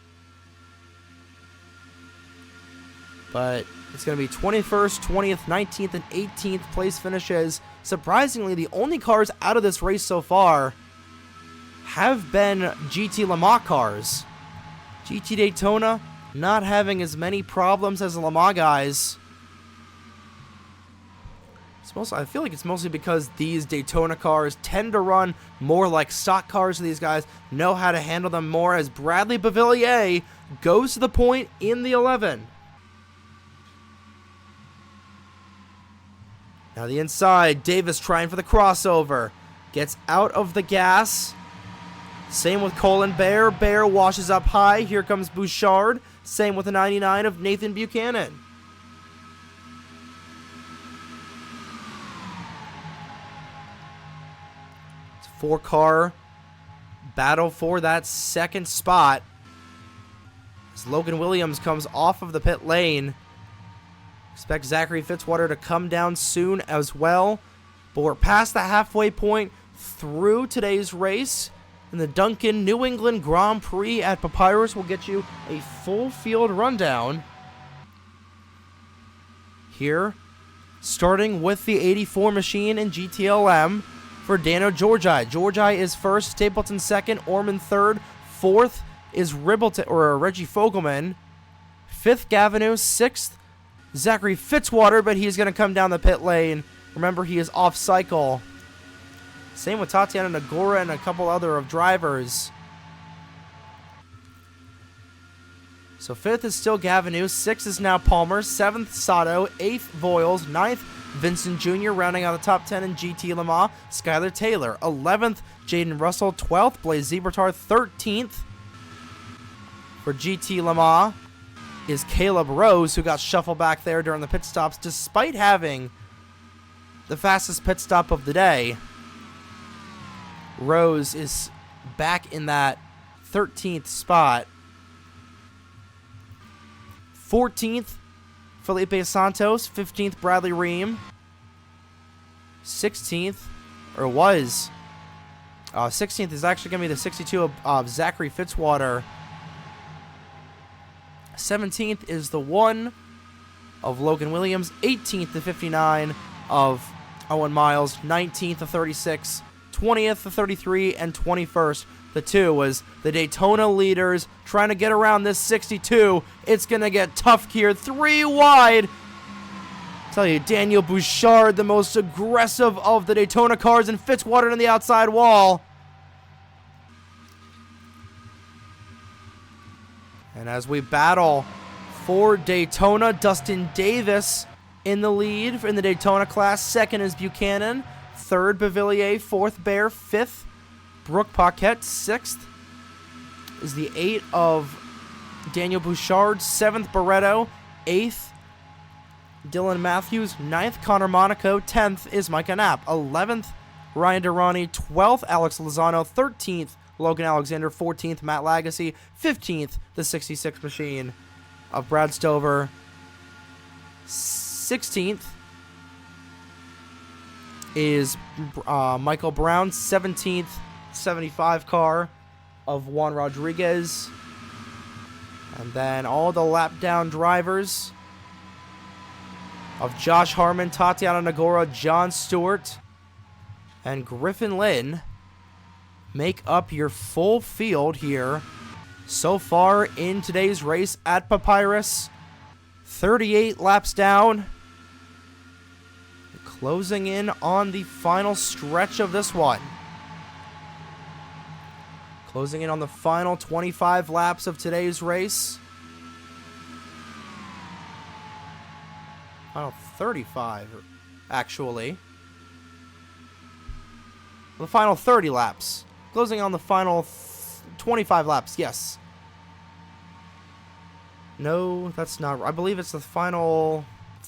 Speaker 1: But it's going to be 21st, 20th, 19th, and 18th place finishes. Surprisingly, the only cars out of this race so far have been GT Le Mans cars. GT Daytona not having as many problems as the Le Mans guys. I feel like it's mostly because these Daytona cars tend to run more like stock cars. So these guys know how to handle them more, as Bradley Bavillier goes to the point in the 11. Now the inside, Davis trying for the crossover. Gets out of the gas. Same with Colin Bear. Bear washes up high. Here comes Bouchard. Same with the 99 of Nathan Buchanan. It's a 4-car battle for that second spot, as Logan Williams comes off of the pit lane. Expect Zachary Fitzwater to come down soon as well. But we're past the halfway point through today's race. And the Dunkin New England Grand Prix at Papyrus will get you a full field rundown. Here, starting with the 84 machine in GTLM for Dano Georgi. Georgi is first, Stapleton second, Orman third. Fourth is Reggie Fogelman. Fifth, Gavinu. Sixth, Zachary Fitzwater, but he's going to come down the pit lane. Remember, he is off cycle. Same with Tatiana Nagora and a couple other of drivers. So 5th is still Gavinu. 6th is now Palmer. 7th, Sato. 8th, Voiles. 9th, Vincent Jr. rounding out the top 10 in GT Le Mans. Skylar Taylor. 11th, Jaden Russell. 12th, Blaze Zebertar. 13th for GT Le Mans is Caleb Rose, who got shuffled back there during the pit stops, despite having the fastest pit stop of the day. Rose is back in that 13th spot. 14th, Felipe Santos. 15th, Bradley Ream. 16th, or was. 16th is actually going to be the 62 of Zachary Fitzwater. 17th is the 1 of Logan Williams. 18th, the 59 of Owen Miles. 19th, the 36. 20th, the 33. And 21st, the 2 was the Daytona leaders trying to get around this 62. It's going to get tough here. 3 wide. I tell you, Daniel Bouchard, the most aggressive of the Daytona cars, and Fitzwater on the outside wall. And as we battle for Daytona, Dustin Davis in the lead in the Daytona class. 2nd is Buchanan. 3rd, Bavillier. 4th, Bear. 5th, Brooke Paquette. 6th is the 8 of Daniel Bouchard. 7th, Barretto. 8th, Dylan Matthews. 9th, Connor Monaco. 10th is Micah Knapp. 11th, Ryan Durrani. 12th, Alex Lozano. 13th, Logan Alexander. 14th, Matt Lagacy. 15th, the 66 machine of Brad Stover. 16th is Michael Brown. 17th, 75 car of Juan Rodriguez. And then all the lap down drivers of Josh Harmon, Tatiana Nagora, John Stewart, and Griffin Lynn make up your full field here so far in today's race at Papyrus. 38 laps down. Closing in on the final stretch of this one. Closing in on the final 25 laps of today's race. Final 35, actually. The final 30 laps. Closing on the final 25 laps, yes. No, that's not. I believe it's the final.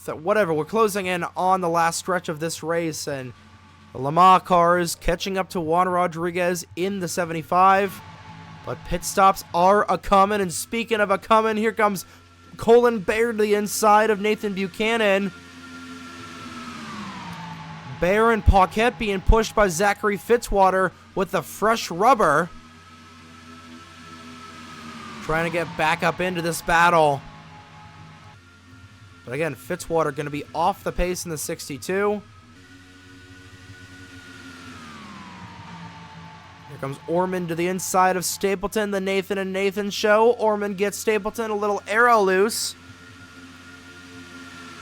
Speaker 1: Whatever. We're closing in on the last stretch of this race, and the Le Mans cars catching up to Juan Rodriguez in the 75. But pit stops are a-coming, and speaking of a-coming, here comes Colin Baird to the inside of Nathan Buchanan. Baird and Paquette being pushed by Zachary Fitzwater with the fresh rubber. Trying to get back up into this battle. But again, Fitzwater going to be off the pace in the 62. Here comes Orman to the inside of Stapleton, the Nathan and Nathan show. Orman gets Stapleton a little arrow loose.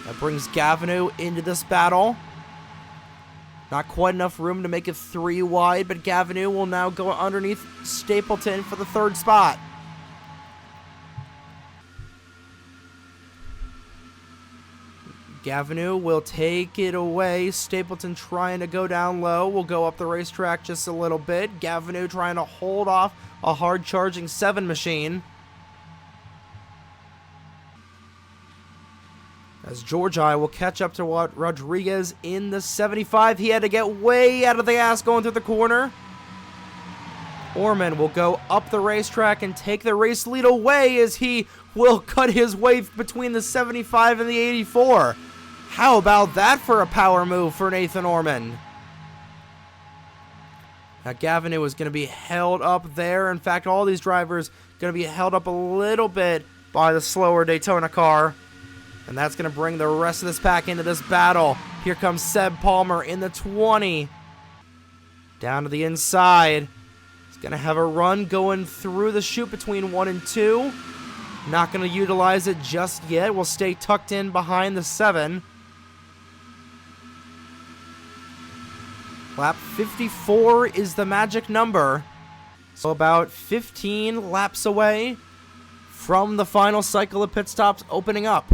Speaker 1: That brings Gavinou into this battle. Not quite enough room to make it 3 wide, but Gavinou will now go underneath Stapleton for the 3rd spot. Gavinou will take it away. Stapleton trying to go down low. Will go up the racetrack just a little bit. Gavinou trying to hold off a hard-charging 7 machine. As Georgi will catch up to Rodriguez in the 75. He had to get way out of the gas going through the corner. Orman will go up the racetrack and take the race lead away as he will cut his way between the 75 and the 84. How about that for a power move for Nathan Orman? Now Gavinou is going to be held up there. In fact, all these drivers going to be held up a little bit by the slower Daytona car. And that's going to bring the rest of this pack into this battle. Here comes Seb Palmer in the 20. Down to the inside. He's going to have a run going through the chute between 1 and 2. Not going to utilize it just yet. Will stay tucked in behind the 7. Lap 54 is the magic number. So about 15 laps away from the final cycle of pit stops opening up.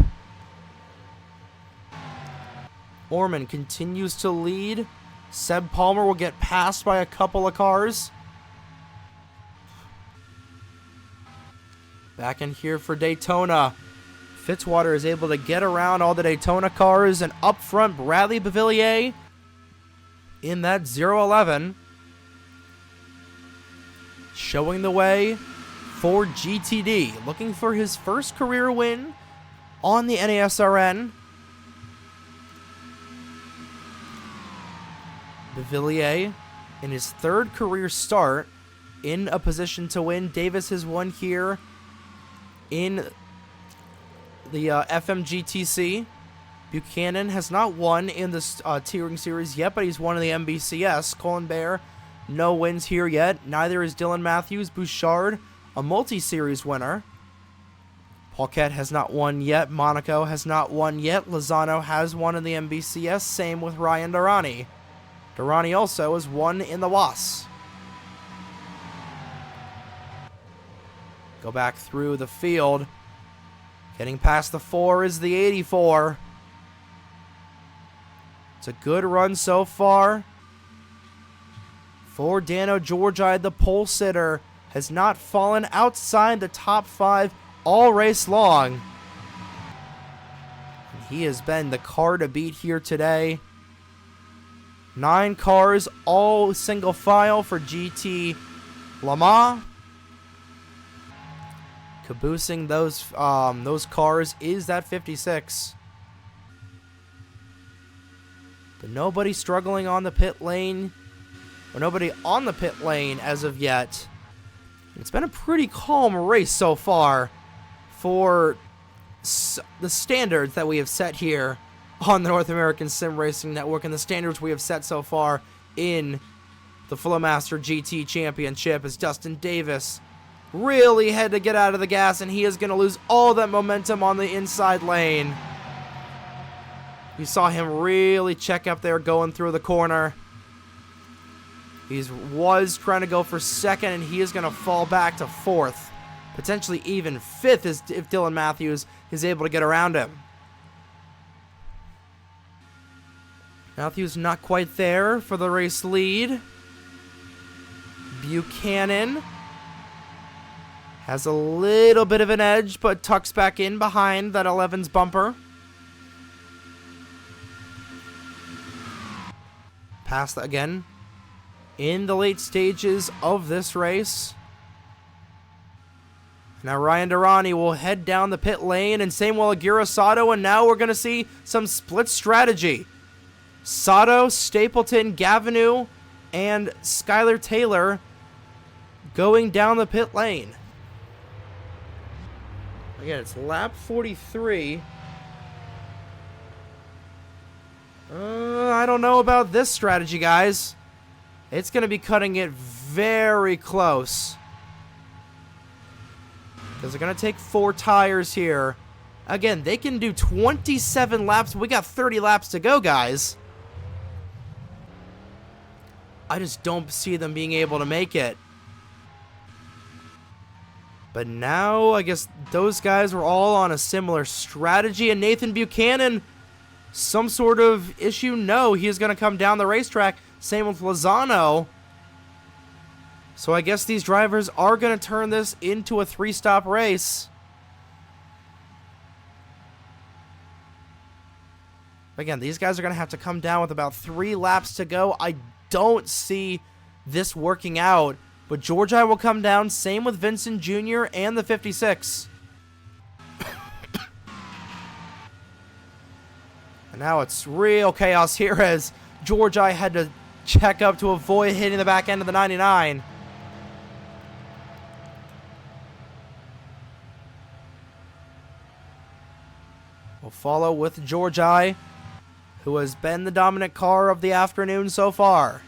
Speaker 1: Orman continues to lead. Seb Palmer will get passed by a couple of cars. Back in here for Daytona. Fitzwater is able to get around all the Daytona cars, and up front, Bradley Bavillier in that 011. Showing the way for GTD. Looking for his first career win on the NASRN. Bavillier in his 3rd career start in a position to win. Davis has won here in the FMGTC. Buchanan has not won in this tiering series yet, but he's won in the MBCS. Colin Bear, no wins here yet. Neither is Dylan Matthews. Bouchard, a multi-series winner. Paquette has not won yet. Monaco has not won yet. Lozano has won in the MBCS. Same with Ryan Durrani. Durrani also has won in the WAS. Go back through the field. Getting past the 4 is the 84. It's a good run so far. For Dano Georgi, the pole sitter has not fallen outside the top 5 all race long. And he has been the car to beat here today. 9 cars, all single file for GT Le Mans. Caboosing those cars is that 56. But nobody struggling on the pit lane, or nobody on the pit lane as of yet. It's been a pretty calm race so far. for the standards that we have set here on the North American Sim Racing Network and the standards we have set so far in the FlowMaster GT Championship, as Dustin Davis really had to get out of the gas, and he is going to lose all that momentum on the inside lane. You saw him really check up there going through the corner. He was trying to go for second, and he is going to fall back to fourth. Potentially even fifth if Dylan Matthews is able to get around him. Matthews not quite there for the race lead. Buchanan has a little bit of an edge, but tucks back in behind that 11's bumper. Pass again in the late stages of this race. Now Ryan Durrani will head down the pit lane, and same will Aguirre Sato, and now we're going to see some split strategy. Sato, Stapleton, Gavinou, and Skylar Taylor going down the pit lane. Again, it's lap 43. I don't know about this strategy, guys. It's going to be cutting it very close, because they're going to take 4 tires here. Again, they can do 27 laps. We got 30 laps to go, guys. I just don't see them being able to make it. But now, I guess those guys were all on a similar strategy. And Nathan Buchanan, some sort of issue? No, he's going to come down the racetrack. Same with Lozano. So I guess these drivers are going to turn this into a 3-stop race. Again, these guys are going to have to come down with about 3 laps to go. I don't see this working out. But Georgi will come down. Same with Vincent Jr. and the 56. And now it's real chaos here, as Georgi had to check up to avoid hitting the back end of the 99. We'll follow with Georgi, who has been the dominant car of the afternoon so far.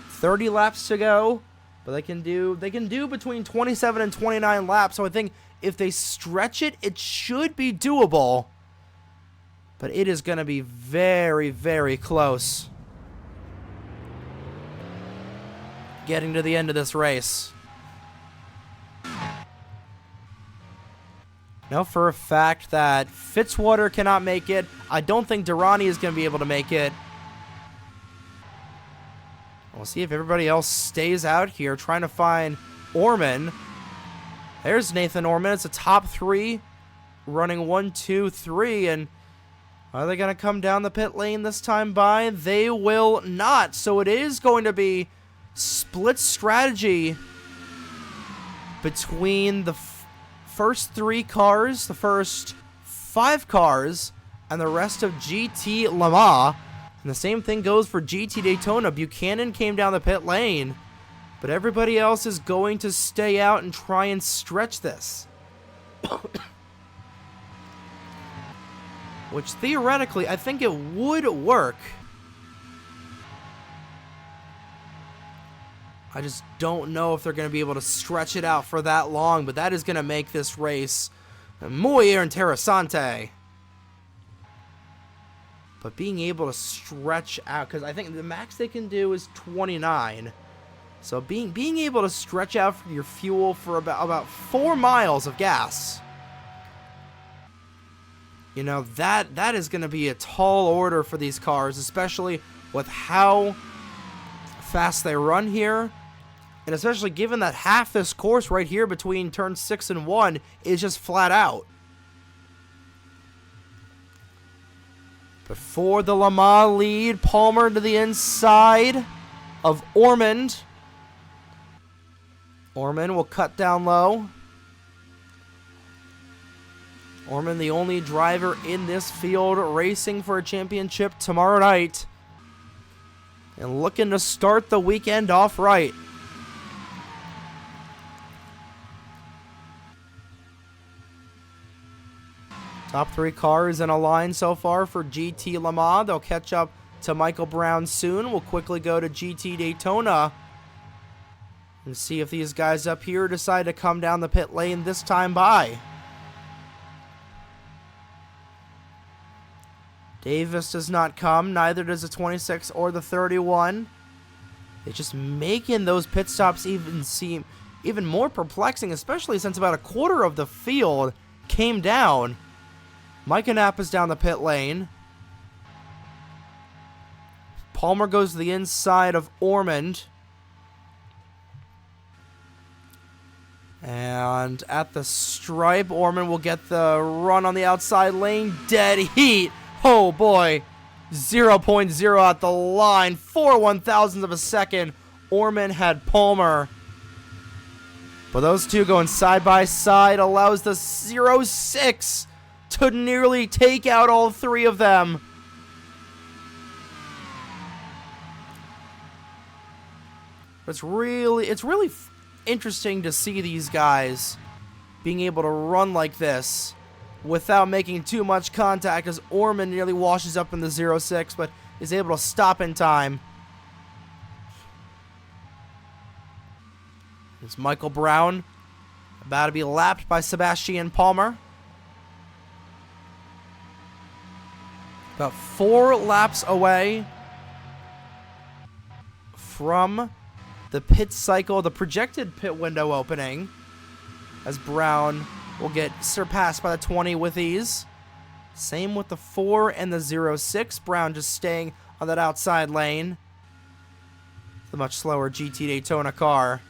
Speaker 1: 30 laps to go, but they can do between 27 and 29 laps. So I think if they stretch it, it should be doable. But it is going to be very, very close getting to the end of this race. Know for a fact that Fitzwater cannot make it. I don't think Durrani is going to be able to make it. We'll see if everybody else stays out here trying to find Orman. There's Nathan Orman. It's a top 3 running 1, 2, 3. And are they going to come down the pit lane this time by? They will not. So it is going to be split strategy between the first 3 cars, the first 5 cars, and the rest of GT Le Mans. And the same thing goes for GT Daytona. Buchanan came down the pit lane, but everybody else is going to stay out and try and stretch this. Which theoretically, I think it would work. I just don't know if they're going to be able to stretch it out for that long, but that is going to make this race muy interesante. But being able to stretch out, because I think the max they can do is 29. So being able to stretch out your fuel for about 4 miles of gas, you know, that is going to be a tall order for these cars, especially with how fast they run here. And especially given that half this course right here between turn 6 and 1 is just flat out. But for the Le Mans lead, Palmer to the inside of Ormond. Ormond will cut down low. Ormond, the only driver in this field racing for a championship tomorrow night. And looking to start the weekend off right. Top 3 cars in a line so far for GT Le Mans. They'll catch up to Michael Brown soon. We'll quickly go to GT Daytona and see if these guys up here decide to come down the pit lane this time by. Davis does not come, neither does the 26 or the 31. It's just making those pit stops even seem even more perplexing, especially since about a quarter of the field came down. Micah Nappa's down the pit lane. Palmer goes to the inside of Ormond. And at the stripe, Ormond will get the run on the outside lane. Dead heat. Oh boy. 0.0 at the line. 4 1,000ths of a second. Ormond had Palmer. But those two going side by side allows the 0.6 to nearly take out all three of them. It's really interesting to see these guys being able to run like this without making too much contact, as Ormond nearly washes up in the 0.6 but is able to stop in time. It's Michael Brown about to be lapped by Sebastian Palmer. About 4 laps away from the pit cycle, the projected pit window opening, as Brown will get surpassed by the 20 with ease. Same with the 4 and the 0.6. Brown just staying on that outside lane. The much slower GT Daytona car.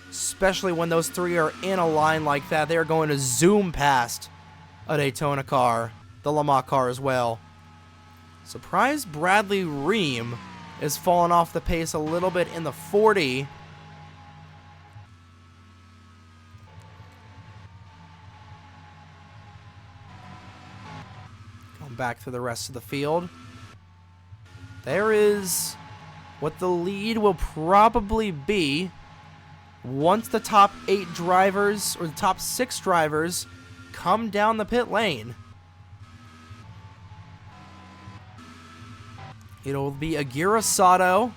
Speaker 1: Especially when those three are in a line like that, they are going to zoom past a Daytona car, the Le Mans car as well. Surprise Bradley Ream is falling off the pace a little bit in the 40. Going back through the rest of the field. There is what the lead will probably be once the top 8 drivers, or the top 6 drivers, come down the pit lane. It'll be Aguirre Sato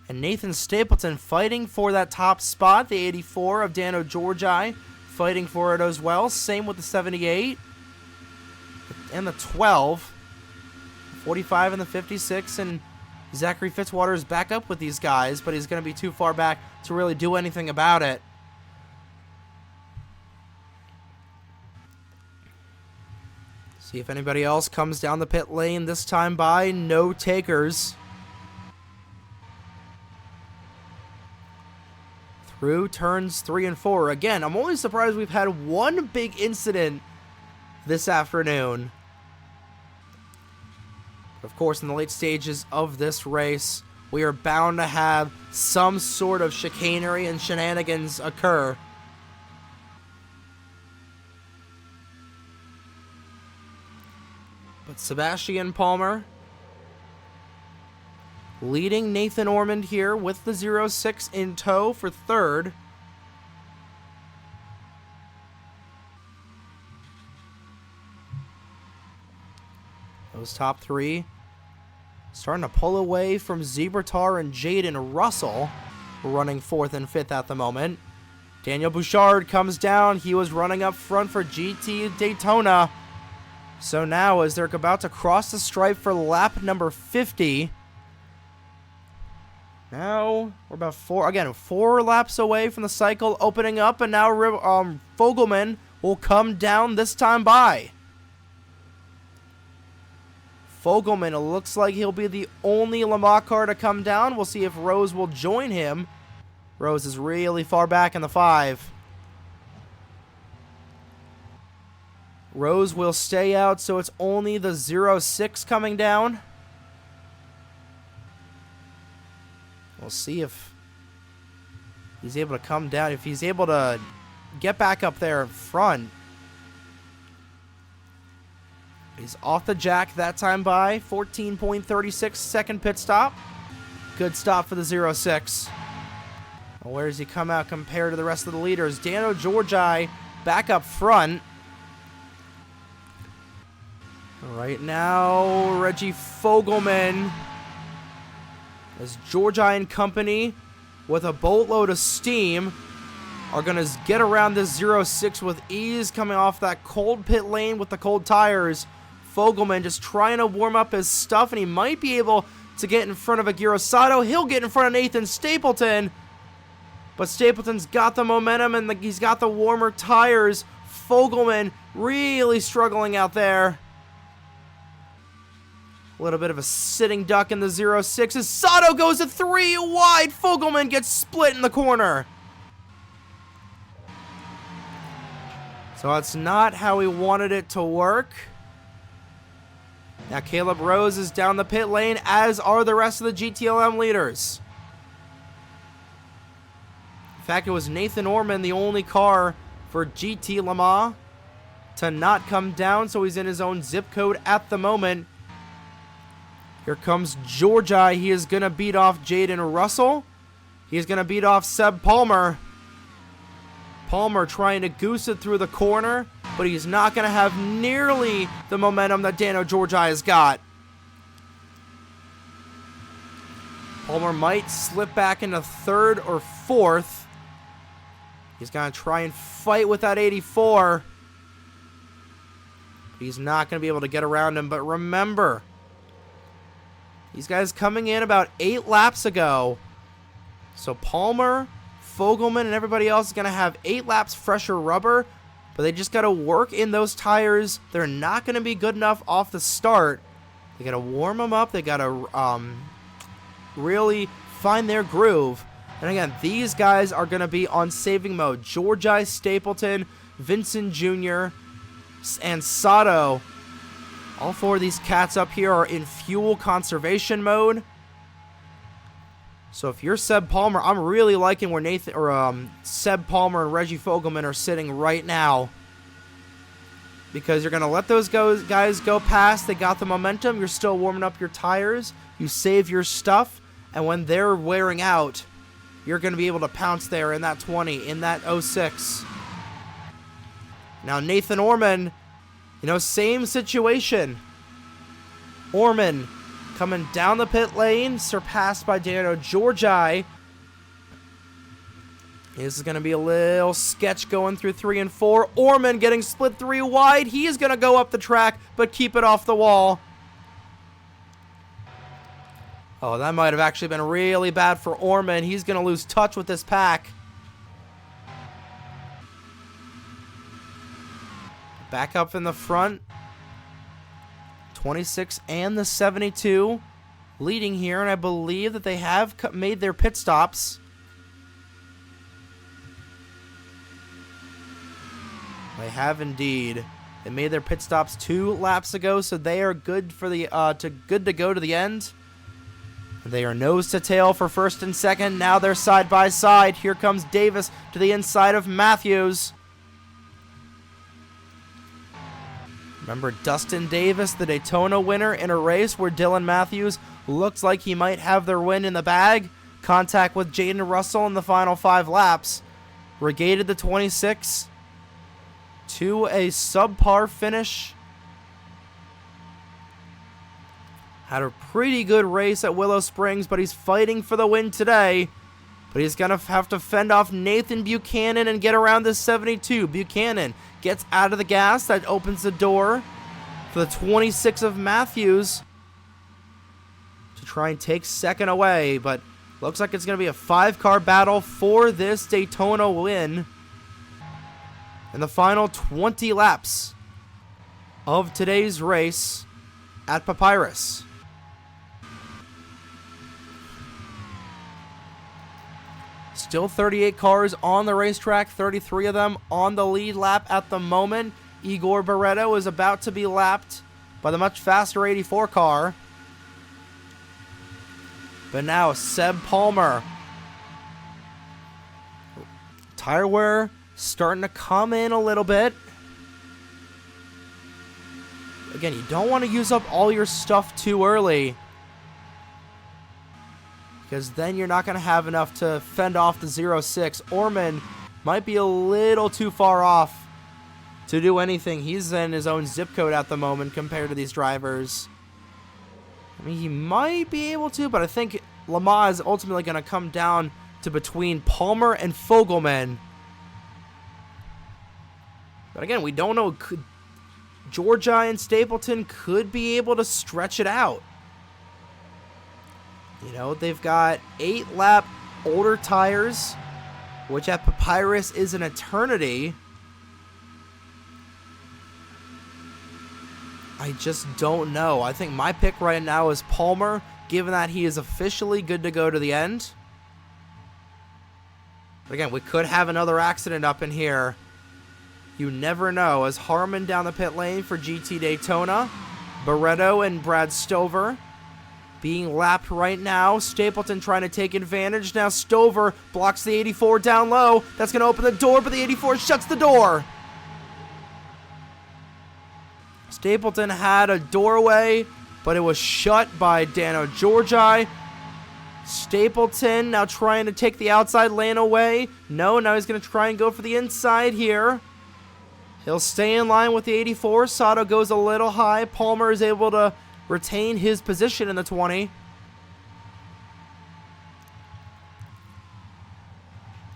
Speaker 1: and Nathan Stapleton fighting for that top spot. The 84 of Dano Georgi fighting for it as well. Same with the 78 and the 12. 45 and the 56, and Zachary Fitzwater is back up with these guys, but he's going to be too far back to really do anything about it. See if anybody else comes down the pit lane this time by. No takers. Through turns 3 and 4. Again, I'm only surprised we've had one big incident this afternoon. Of course, in the late stages of this race, we are bound to have some sort of chicanery and shenanigans occur. But Sebastian Palmer leading Nathan Ormond here with the 0.6 in tow for third. Those top 3 starting to pull away from Zebratar and Jaden Russell, running 4th and 5th at the moment. Daniel Bouchard comes down. He was running up front for GT Daytona. So now, as they're about to cross the stripe for lap number 50, now we're about 4 laps away from the cycle opening up, and now Fogelman will come down this time by. Fogelman, it looks like he'll be the only Le Mans car to come down. We'll see if Rose will join him. Rose is really far back in the 5. Rose will stay out, so it's only the 0.6 coming down. We'll see if he's able to come down, if he's able to get back up there in front. He's off the jack that time by 14.36 second pit stop. Good stop for the 0.6. Where does he come out compared to the rest of the leaders? Dano Georgi back up front. Right now, Reggie Fogelman, as Georgia and company, with a boatload of steam, are going to get around this 06 with ease, coming off that cold pit lane with the cold tires. Fogelman just trying to warm up his stuff, and he might be able to get in front of Aguirre Sato. He'll get in front of Nathan Stapleton, but Stapleton's got the momentum and he's got the warmer tires. Fogelman really struggling out there. A little bit of a sitting duck in the 06 as Sato goes to 3 wide. Fogelman gets split in the corner. So that's not how we wanted it to work. Now Caleb Rose is down the pit lane, as are the rest of the GTLM leaders. In fact, it was Nathan Orman, the only car for GT Le Mans to not come down, so he's in his own zip code at the moment. Here comes Georgia. He is going to beat off Jaden Russell. He's going to beat off Seb Palmer. Palmer trying to goose it through the corner, but he's not going to have nearly the momentum that Dano Georgia has got. Palmer might slip back into third or fourth. He's going to try and fight with that 84. He's not going to be able to get around him, but remember, these guys coming in about 8 laps ago. So Palmer, Fogelman, and everybody else is going to have 8 laps fresher rubber, but they just got to work in those tires. They're not going to be good enough off the start. They got to warm them up. They got to really find their groove. And again, these guys are going to be on saving mode. Georgi, Stapleton, Vincent Jr., and Sato. All 4 of these cats up here are in fuel conservation mode. So if you're Seb Palmer, I'm really liking where Seb Palmer and Reggie Fogelman are sitting right now, because you're going to let those guys go past. They got the momentum. You're still warming up your tires. You save your stuff, and when they're wearing out, you're going to be able to pounce there in that 20, in that 06. Now Nathan Orman, same situation. Orman coming down the pit lane, surpassed by Dano Georgi. This is going to be a little sketch going through 3 and 4. Orman getting split 3 wide. He is going to go up the track, but keep it off the wall. Oh, that might have actually been really bad for Orman. He's going to lose touch with this pack. Back up in the front. 26 and the 72 leading here, and I believe that they have made their pit stops. They have indeed. They made their pit stops 2 laps ago, so they are good for the good to go to the end. They are nose to tail for first and second. Now they're side by side. Here comes Davis to the inside of Matthews. Remember Dustin Davis, the Daytona winner in a race where Dylan Matthews looks like he might have their win in the bag. Contact with Jaden Russell in the final 5 laps. Regated the 26 to a subpar finish. Had a pretty good race at Willow Springs, but he's fighting for the win today. But he's going to have to fend off Nathan Buchanan and get around this 72. Buchanan gets out of the gas. That opens the door for the 26 of Matthews to try and take second away. But looks like it's going to be a 5-car battle for this Daytona win in the final 20 laps of today's race at Papyrus. Still 38 cars on the racetrack, 33 of them on the lead lap at the moment. Igor Barreto is about to be lapped by the much faster 84 car. But now Seb Palmer. Tire wear starting to come in a little bit. Again, you don't want to use up all your stuff too early, because then you're not going to have enough to fend off the 06. Orman might be a little too far off to do anything. He's in his own zip code at the moment compared to these drivers. I mean, he might be able to, but I think Le Mans is ultimately going to come down to between Palmer and Fogelman. But again, we don't know. Georgia and Stapleton could be able to stretch it out. You know, they've got 8-lap older tires, which at Papyrus is an eternity. I just don't know. I think my pick right now is Palmer, given that he is officially good to go to the end. But again, we could have another accident up in here. You never know. As Harmon down the pit lane for GT Daytona. Barretto and Brad Stover being lapped right now. Stapleton trying to take advantage. Now Stover blocks the 84 down low. That's going to open the door, but the 84 shuts the door. Stapleton had a doorway, but it was shut by Dano Georgi. Stapleton now trying to take the outside lane away. No, now he's going to try and go for the inside here. He'll stay in line with the 84. Sato goes a little high. Palmer is able to retain his position in the 20.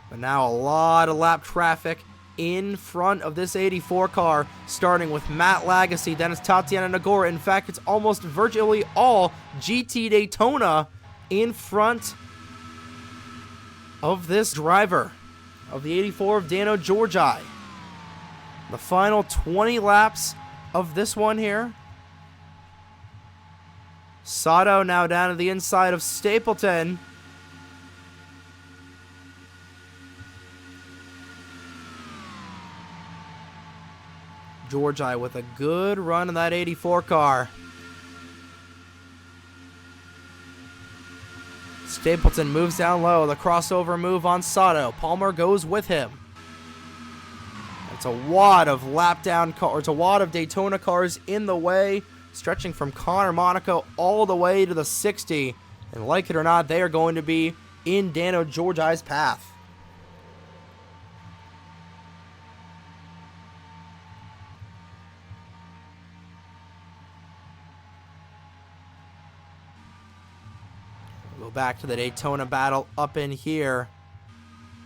Speaker 1: But now a lot of lap traffic in front of this 84 car, starting with Matt Lagasse, then it's Tatiana Nagora. In fact, it's almost virtually all GT Daytona in front of this driver of the 84 of Dano Georgi. The final 20 laps of this one here. Sato now down to the inside of Stapleton. Georgi with a good run in that 84 car. Stapleton moves down low. The crossover move on Sato. Palmer goes with him. It's a wad of lap down cars. It's a wad of Daytona cars in the way, stretching from Connor Monaco all the way to the 60. And like it or not, they are going to be in Dano Georgi's path. We'll go back to the Daytona battle up in here,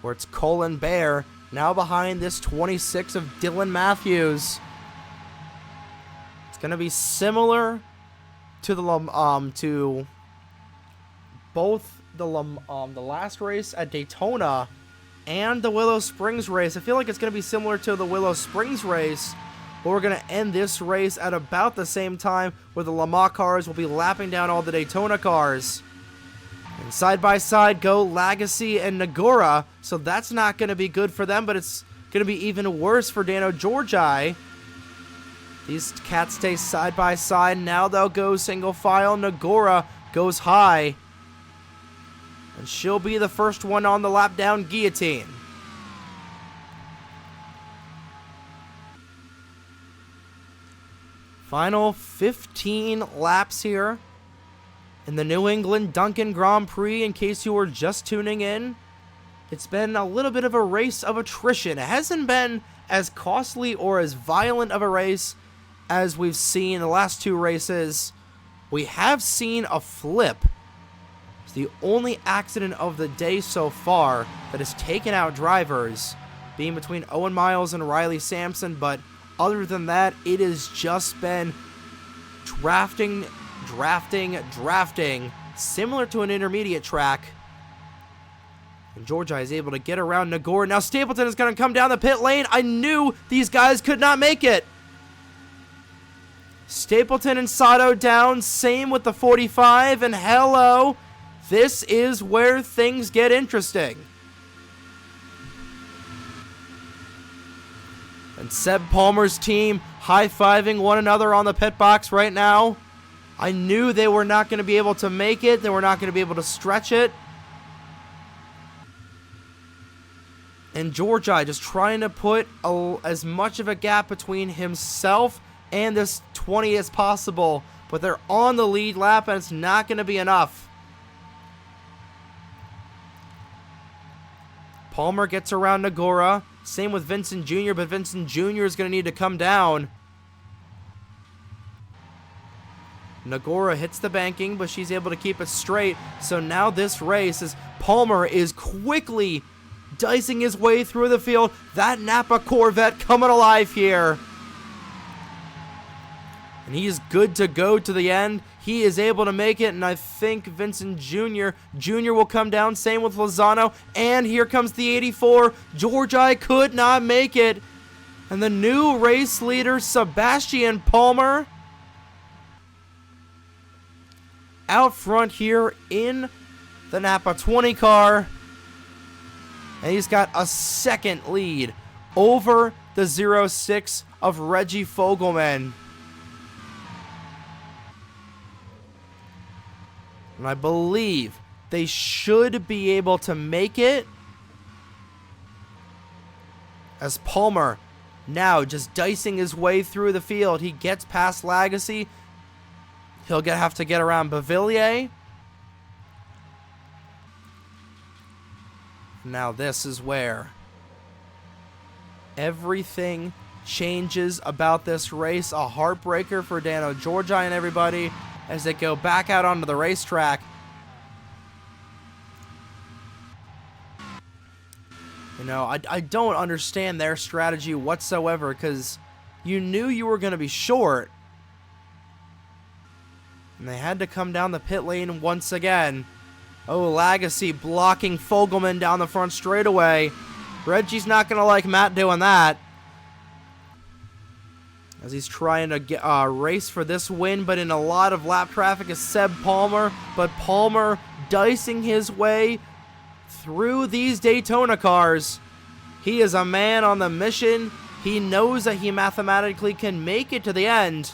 Speaker 1: where it's Colin Bear now behind this 26 of Dylan Matthews. It's going to be similar to the both the last race at Daytona and the Willow Springs race. I feel like it's going to be similar to the Willow Springs race, but we're going to end this race at about the same time, where the Le Mans cars will be lapping down all the Daytona cars. And side by side go Lagasse and Nagora, so that's not going to be good for them, but it's going to be even worse for Dano Georgi. These cats stay side by side. Now they'll go single file. Nagora goes high, and she'll be the first one on the lap down guillotine. Final 15 laps here in the New England Dunkin Grand Prix. In case you were just tuning in, it's been a little bit of a race of attrition. It hasn't been as costly or as violent of a race as we've seen the last two races. We have seen a flip. It's the only accident of the day so far that has taken out drivers, being between Owen Miles and Riley Sampson, but other than that, it has just been drafting, similar to an intermediate track. And Georgia is able to get around Nagora. Now Stapleton is going to come down the pit lane. I knew these guys could not make it. Stapleton and Sato down, same with the 45, and hello, this is where things get interesting. And Seb Palmer's team high-fiving one another on the pit box right now. I knew they were not going to be able to make it. They were not going to be able to stretch it. And Georgi just trying to put as much of a gap between himself and this 20 as possible. But they're on the lead lap, and it's not going to be enough. Palmer gets around Nagora. Same with Vincent Jr., but Vincent Jr. is going to need to come down. Nagora hits the banking, but she's able to keep it straight. So now this race is Palmer is quickly dicing his way through the field. That Napa Corvette coming alive here. And he is good to go to the end. He is able to make it, and I think Vincent Jr. will come down. Same with Lozano. And here comes the 84. Georgi could not make it. And the new race leader, Sebastian Palmer, out front here in the Napa 20 car. And he's got a second lead over the 06 of Reggie Fogelman. And I believe they should be able to make it, as Palmer now just dicing his way through the field. He gets past Lagasse. He'll have to get around Bavillier. Now this is where everything changes about this race. A heartbreaker for Dano Georgi and everybody as they go back out onto the racetrack. You know, I don't understand their strategy whatsoever, because you knew you were going to be short. And they had to come down the pit lane once again. Oh, Lagasse blocking Fogelman down the front straightaway. Reggie's not going to like Matt doing that, as he's trying to get race for this win, but in a lot of lap traffic is Seb Palmer. But Palmer dicing his way through these Daytona cars. He is a man on the mission. He knows that he mathematically can make it to the end.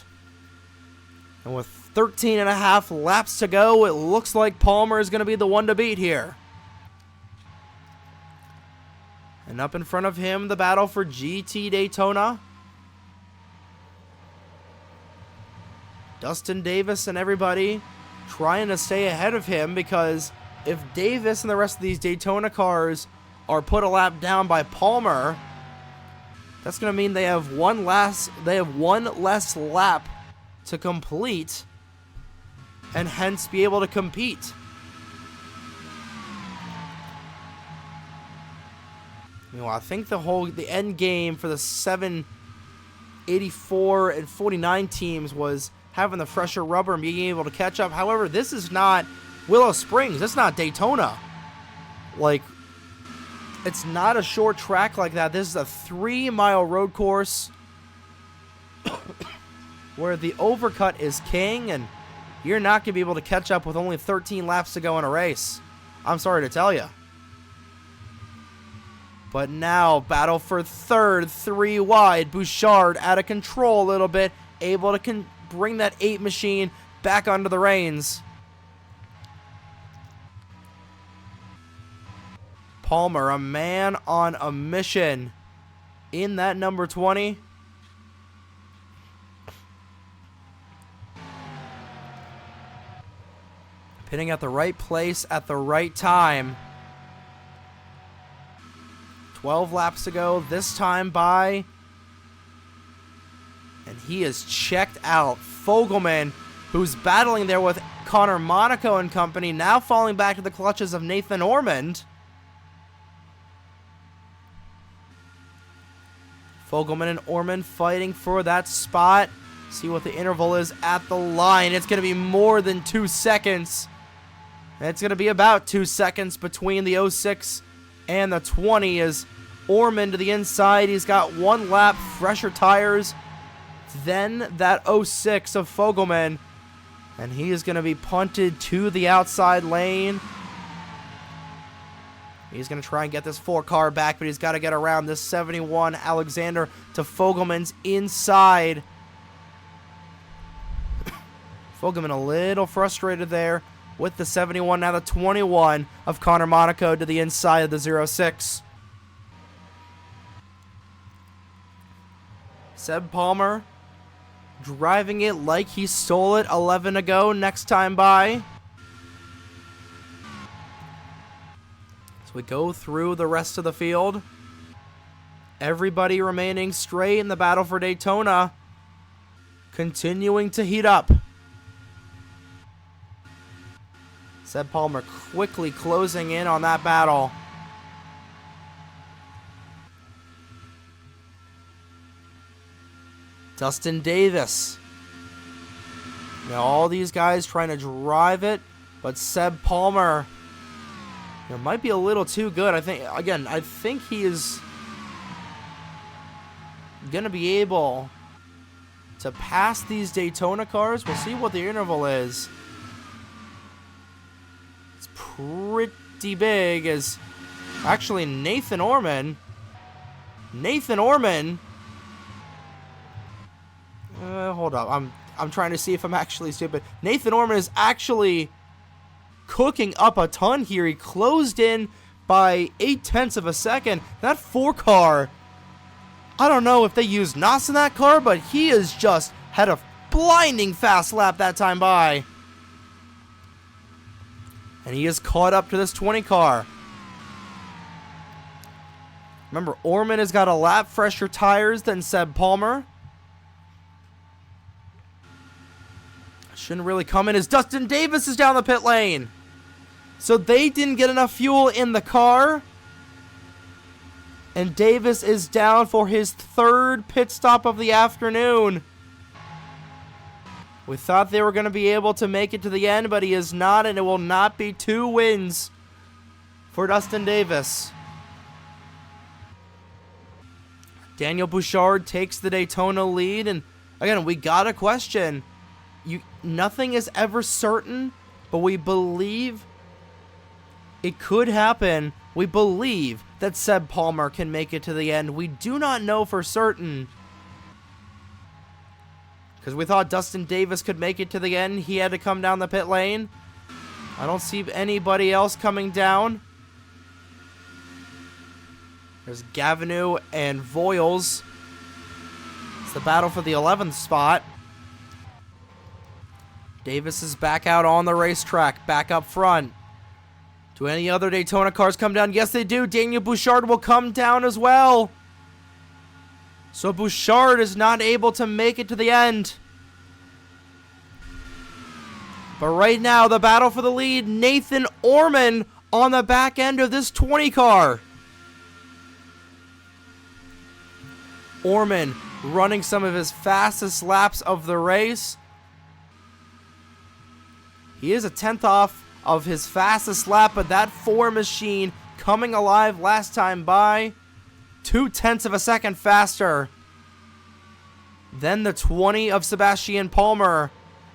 Speaker 1: And with 13 and a half laps to go, it looks like Palmer is going to be the one to beat here. And up in front of him, the battle for GT Daytona. Dustin Davis and everybody trying to stay ahead of him, because if Davis and the rest of these Daytona cars are put a lap down by Palmer, that's going to mean they have one less lap to complete, and hence be able to compete. You know, I think the end game for the 784 and 49 teams was having the fresher rubber and being able to catch up. However, this is not Willow Springs. It's not Daytona. Like, it's not a short track like that. This is a 3-mile road course where the overcut is king, and you're not going to be able to catch up with only 13 laps to go in a race. I'm sorry to tell you. But now, battle for third, 3 wide. Bouchard out of control a little bit, able to bring that 8 machine back onto the reins. Palmer, a man on a mission in that number 20. Pitting at the right place at the right time. 12 laps to go, this time by. And he is checked out. Fogelman, who's battling there with Connor Monaco and company, now falling back to the clutches of Nathan Ormond. Fogelman and Ormond fighting for that spot. See what the interval is at the line. It's going to be more than 2 seconds. It's going to be about 2 seconds between the 06 and the 20 as Ormond to the inside. He's got 1 lap, fresher tires than that 06 of Fogelman. And he is going to be punted to the outside lane. He's going to try and get this 4 car back, but he's got to get around this 71 Alexander to Fogelman's inside. Fogelman a little frustrated there with the 71. Now the 21 of Connor Monaco to the inside of the 06. Seb Palmer driving it like he stole it 11 to go next time by. So we go through the rest of the field. Everybody remaining straight in the battle for Daytona. Continuing to heat up. Seb Palmer quickly closing in on that battle. Dustin Davis. Now all these guys trying to drive it, but Seb Palmer, might be a little too good. I think he is going to be able to pass these Daytona cars. We'll see what the interval is. It's pretty big. As actually Nathan Orman. Hold up. I'm trying to see if I'm actually stupid. Nathan Orman is actually cooking up a ton here. He closed in by 0.8 of a second. That 4 car, I don't know if they used NOS in that car, but he has just had a blinding fast lap that time by. And he is caught up to this 20 car. Remember, Orman has got a lap fresher tires than Seb Palmer. Shouldn't really come in as Dustin Davis is down the pit lane. So they didn't get enough fuel in the car. And Davis is down for his 3rd pit stop of the afternoon. We thought they were going to be able to make it to the end, but he is not, and it will not be 2 wins for Dustin Davis. Daniel Bouchard takes the Daytona lead, and again, we got a question. Nothing is ever certain, but we believe it could happen. We believe that Seb Palmer can make it to the end. We do not know for certain, because we thought Dustin Davis could make it to the end. He had to come down the pit lane. I don't see anybody else coming down. There's Gavinou and Voiles. It's the battle for the 11th spot. Davis is back out on the racetrack, back up front. Do any other Daytona cars come down? Yes, they do. Daniel Bouchard will come down as well. So Bouchard is not able to make it to the end. But right now, the battle for the lead, Nathan Orman on the back end of this 20 car. Orman running some of his fastest laps of the race. He is a 10th off of his fastest lap, but that 4 machine coming alive last time by. 0.2 of a second faster than the 20 of Sebastian Palmer.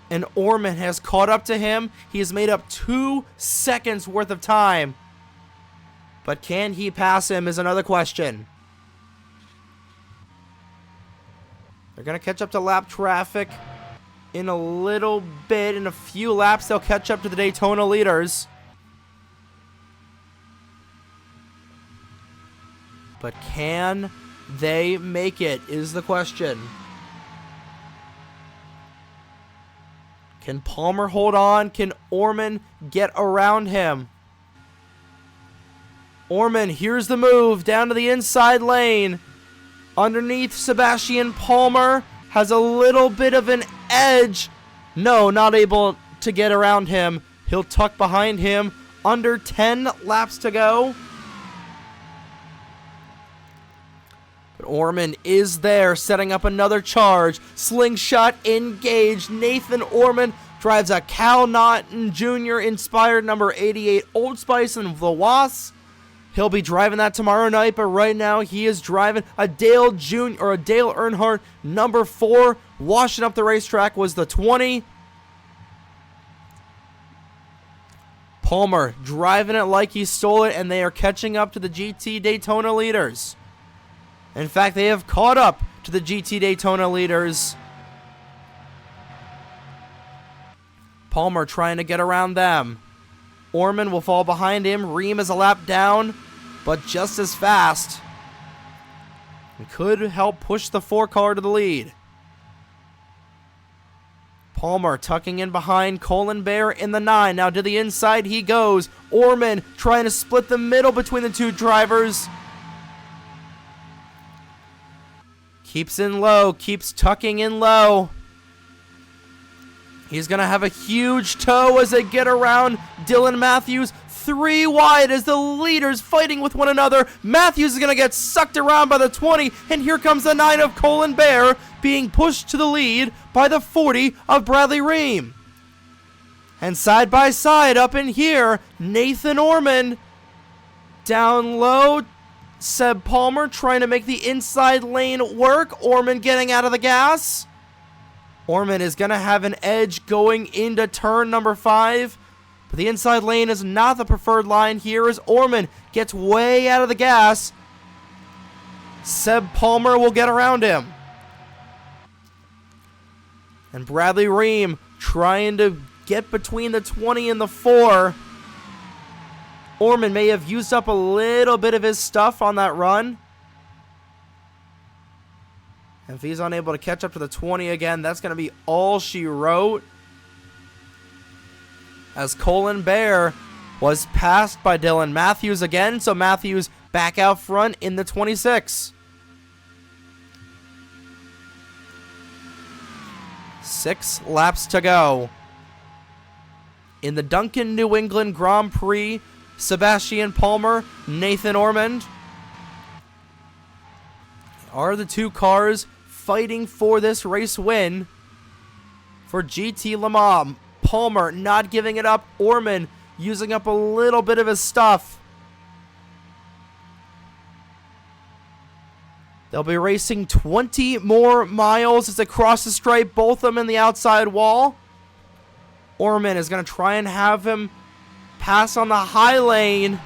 Speaker 1: And Orman has caught up to him. He has made up 2 seconds worth of time. But can he pass him is another question. They're going to catch up to lap traffic in a little bit. In a few laps, they'll catch up to the Daytona leaders. But can they make it is the question. Can Palmer hold on? Can Orman get around him? Orman, here's the move down to the inside lane. Underneath Sebastian Palmer, has a little bit of an edge. No, not able to get around him. He'll tuck behind him. Under 10 laps to go. But Orman is there, setting up another charge. Slingshot engaged. Nathan Orman drives a Cal Naughton Jr. inspired number 88 Old Spice and Vlois. He'll be driving that tomorrow night, but right now he is driving a Dale Earnhardt number 4. Washing up the racetrack was the 20. Palmer driving it like he stole it, and they are catching up to the GT Daytona leaders. In fact, they have caught up to the GT Daytona leaders. Palmer trying to get around them. Orman will fall behind him. Ream is a lap down, but just as fast. And could help push the 4 car to the lead. Palmer tucking in behind Colin Bear in the 9. Now to the inside he goes. Orman trying to split the middle between the 2 drivers. Keeps in low, keeps tucking in low. He's going to have a huge tow as they get around Dylan Matthews. 3 wide as the leaders fighting with one another. Matthews is going to get sucked around by the 20, and here comes the 9 of Colin Bear being pushed to the lead by the 40 of Bradley Ream. And side by side up in here, Nathan Orman down low. Seb Palmer trying to make the inside lane work. Orman getting out of the gas. Orman is going to have an edge going into turn number 5. But the inside lane is not the preferred line here as Orman gets way out of the gas. Seb Palmer will get around him. And Bradley Ream trying to get between the 20 and the 4. Orman may have used up a little bit of his stuff on that run. And if he's unable to catch up to the 20 again, that's going to be all she wrote. As Colin Bear was passed by Dylan Matthews again, so Matthews back out front in the 26. 6 laps to go. In the Dunkin New England Grand Prix, Sebastian Palmer, Nathan Ormond are the 2 cars fighting for this race win for GT Le Mans. Palmer not giving it up. Orman using up a little bit of his stuff. They'll be racing 20 more miles as they cross the stripe, both of them in the outside wall. Orman is going to try and have him pass on the high lane.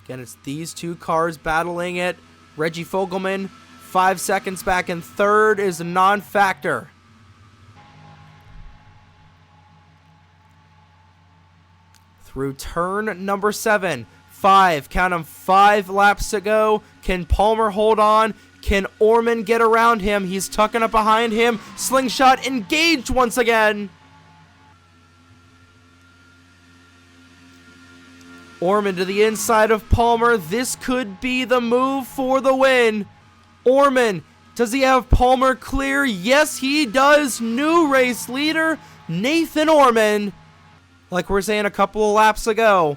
Speaker 1: Again, it's these 2 cars battling it. Reggie Fogelman, 5 seconds back in third, is a non-factor. Through turn number 7. 5, count them, 5 laps to go. Can Palmer hold on? Can Orman get around him? He's tucking up behind him. Slingshot engaged once again. Orman to the inside of Palmer. This could be the move for the win. Orman, does he have Palmer clear? Yes, he does. New race leader, Nathan Orman. Like we were saying a couple of laps ago,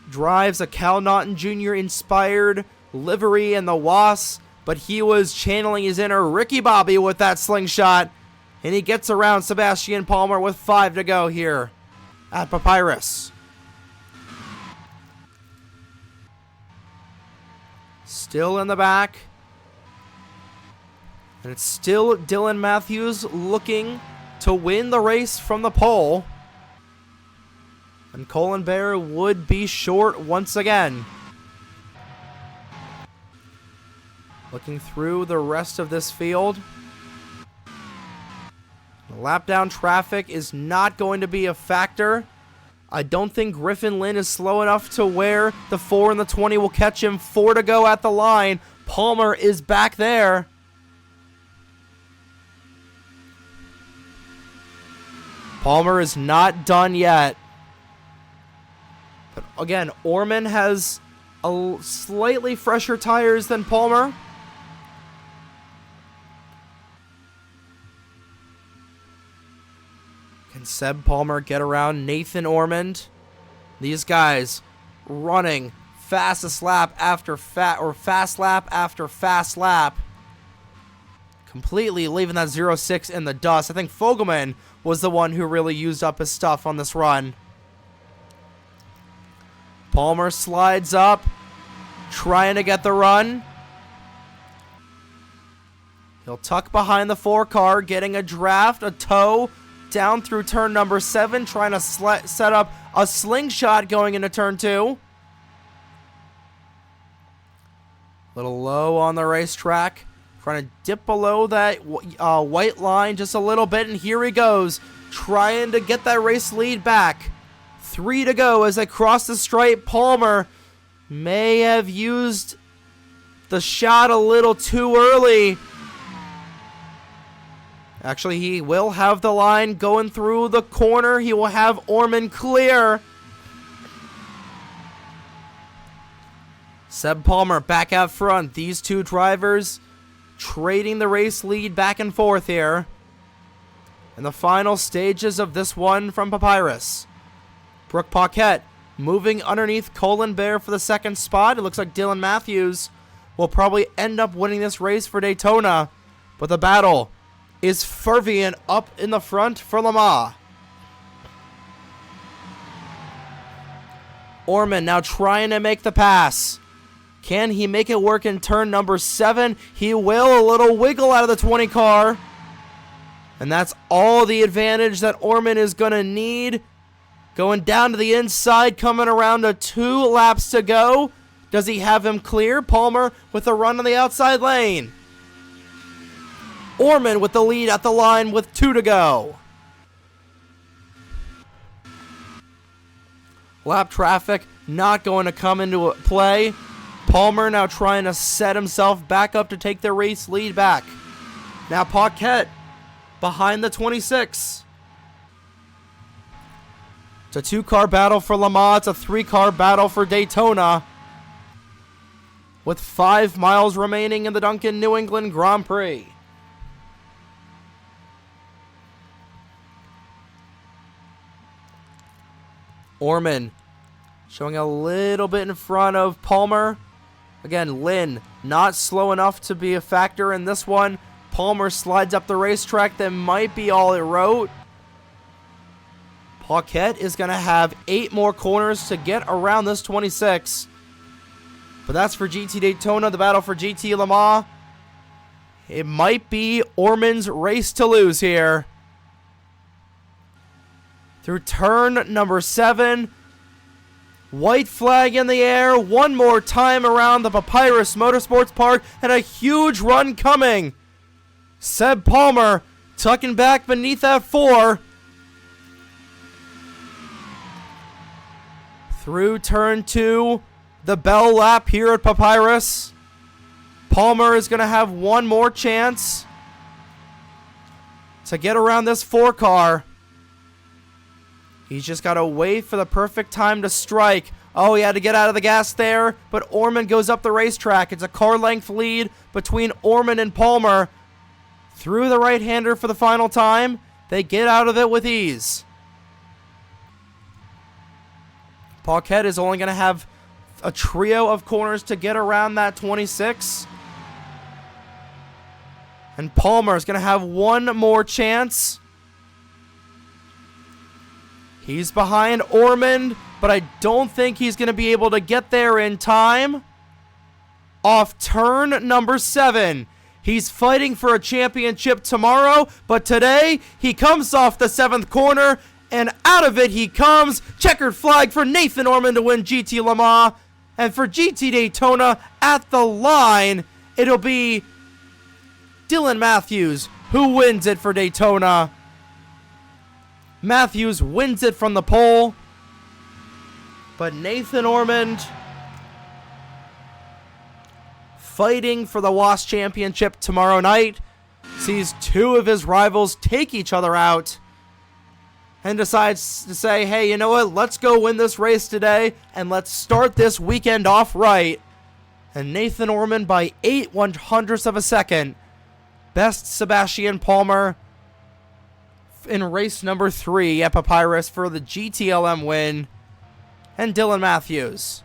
Speaker 1: drives a Cal Naughton Jr. inspired livery in the Wasp, but he was channeling his inner Ricky Bobby with that slingshot, and he gets around Sebastian Palmer with 5 to go here at Papyrus. Still in the back. And it's still Dylan Matthews looking to win the race from the pole. And Colin Bear would be short once again. Looking through the rest of this field. Lap down traffic is not going to be a factor. I don't think Griffin Lynn is slow enough to where the 4 and the 20 will catch him. 4 to go at the line. Palmer is back there. Palmer is not done yet. But again, Orman has a slightly fresher tires than Palmer. Can Seb Palmer get around Nathan Ormond? These guys running fastest lap after fast lap after fast lap. Completely leaving that 0-6 in the dust. I think Fogelman was the one who really used up his stuff on this run. Palmer slides up, trying to get the run. He'll tuck behind the 4 car, getting a draft, a tow, down through turn number 7, trying to set up a slingshot going into turn 2. Little low on the racetrack. Trying to dip below that white line just a little bit, and here he goes. Trying to get that race lead back. 3 to go as they cross the stripe. Palmer may have used the shot a little too early. Actually, he will have the line going through the corner. He will have Orman clear. Seb Palmer back out front. These two drivers trading the race lead back and forth here in the final stages of this one from Papyrus. Brooke Paquette moving underneath Colin Bear for the second spot. It looks like Dylan Matthews will probably end up winning this race for Daytona, but the battle is fervent up in the front for Lamar. Orman now trying to make the pass. Can he make it work in turn number 7? He will. A little wiggle out of the 20 car. And that's all the advantage that Orman is going to need. Going down to the inside, coming around to 2 laps to go. Does he have him clear? Palmer with a run on the outside lane. Orman with the lead at the line with 2 to go. Lap traffic not going to come into play. Palmer now trying to set himself back up to take the race lead back. Now Paquette behind the 26. It's a 2-car battle for Le Mans. It's a 3-car battle for Daytona. With 5 miles remaining in the Dunkin New England Grand Prix. Orman showing a little bit in front of Palmer. Again, Lynn not slow enough to be a factor in this one. Palmer slides up the racetrack. That might be all it wrote. Paquette is going to have 8 more corners to get around this 26. But that's for GT Daytona, the battle for GT Le Mans. It might be Orman's race to lose here. Through turn number 7. White flag in the air. One more time around the Papyrus Motorsports Park. And a huge run coming. Seb Palmer tucking back beneath that 4. Through turn 2. The bell lap here at Papyrus. Palmer is going to have one more chance to get around this 4 car. He's just got to wait for the perfect time to strike. Oh, he had to get out of the gas there, but Orman goes up the racetrack. It's a car length lead between Orman and Palmer. Through the right-hander for the final time. They get out of it with ease. Paquette is only going to have a trio of corners to get around that 26. And Palmer is going to have one more chance. He's behind Orman, but I don't think he's going to be able to get there in time. Off turn number 7. He's fighting for a championship tomorrow, but today he comes off the 7th corner, and out of it he comes. Checkered flag for Nathan Orman to win GT Le Mans. And for GT Daytona at the line, it'll be Dylan Matthews who wins it for Daytona. Matthews wins it from the pole. But Nathan Orman fighting for the WAS Championship tomorrow night. Sees 2 of his rivals take each other out. And decides to say, hey, you know what? Let's go win this race today. And let's start this weekend off right. And Nathan Orman by 8/100ths of a second. Best Sebastian Palmer in race number 3 at Papyrus for the GTLM win. And Dylan Matthews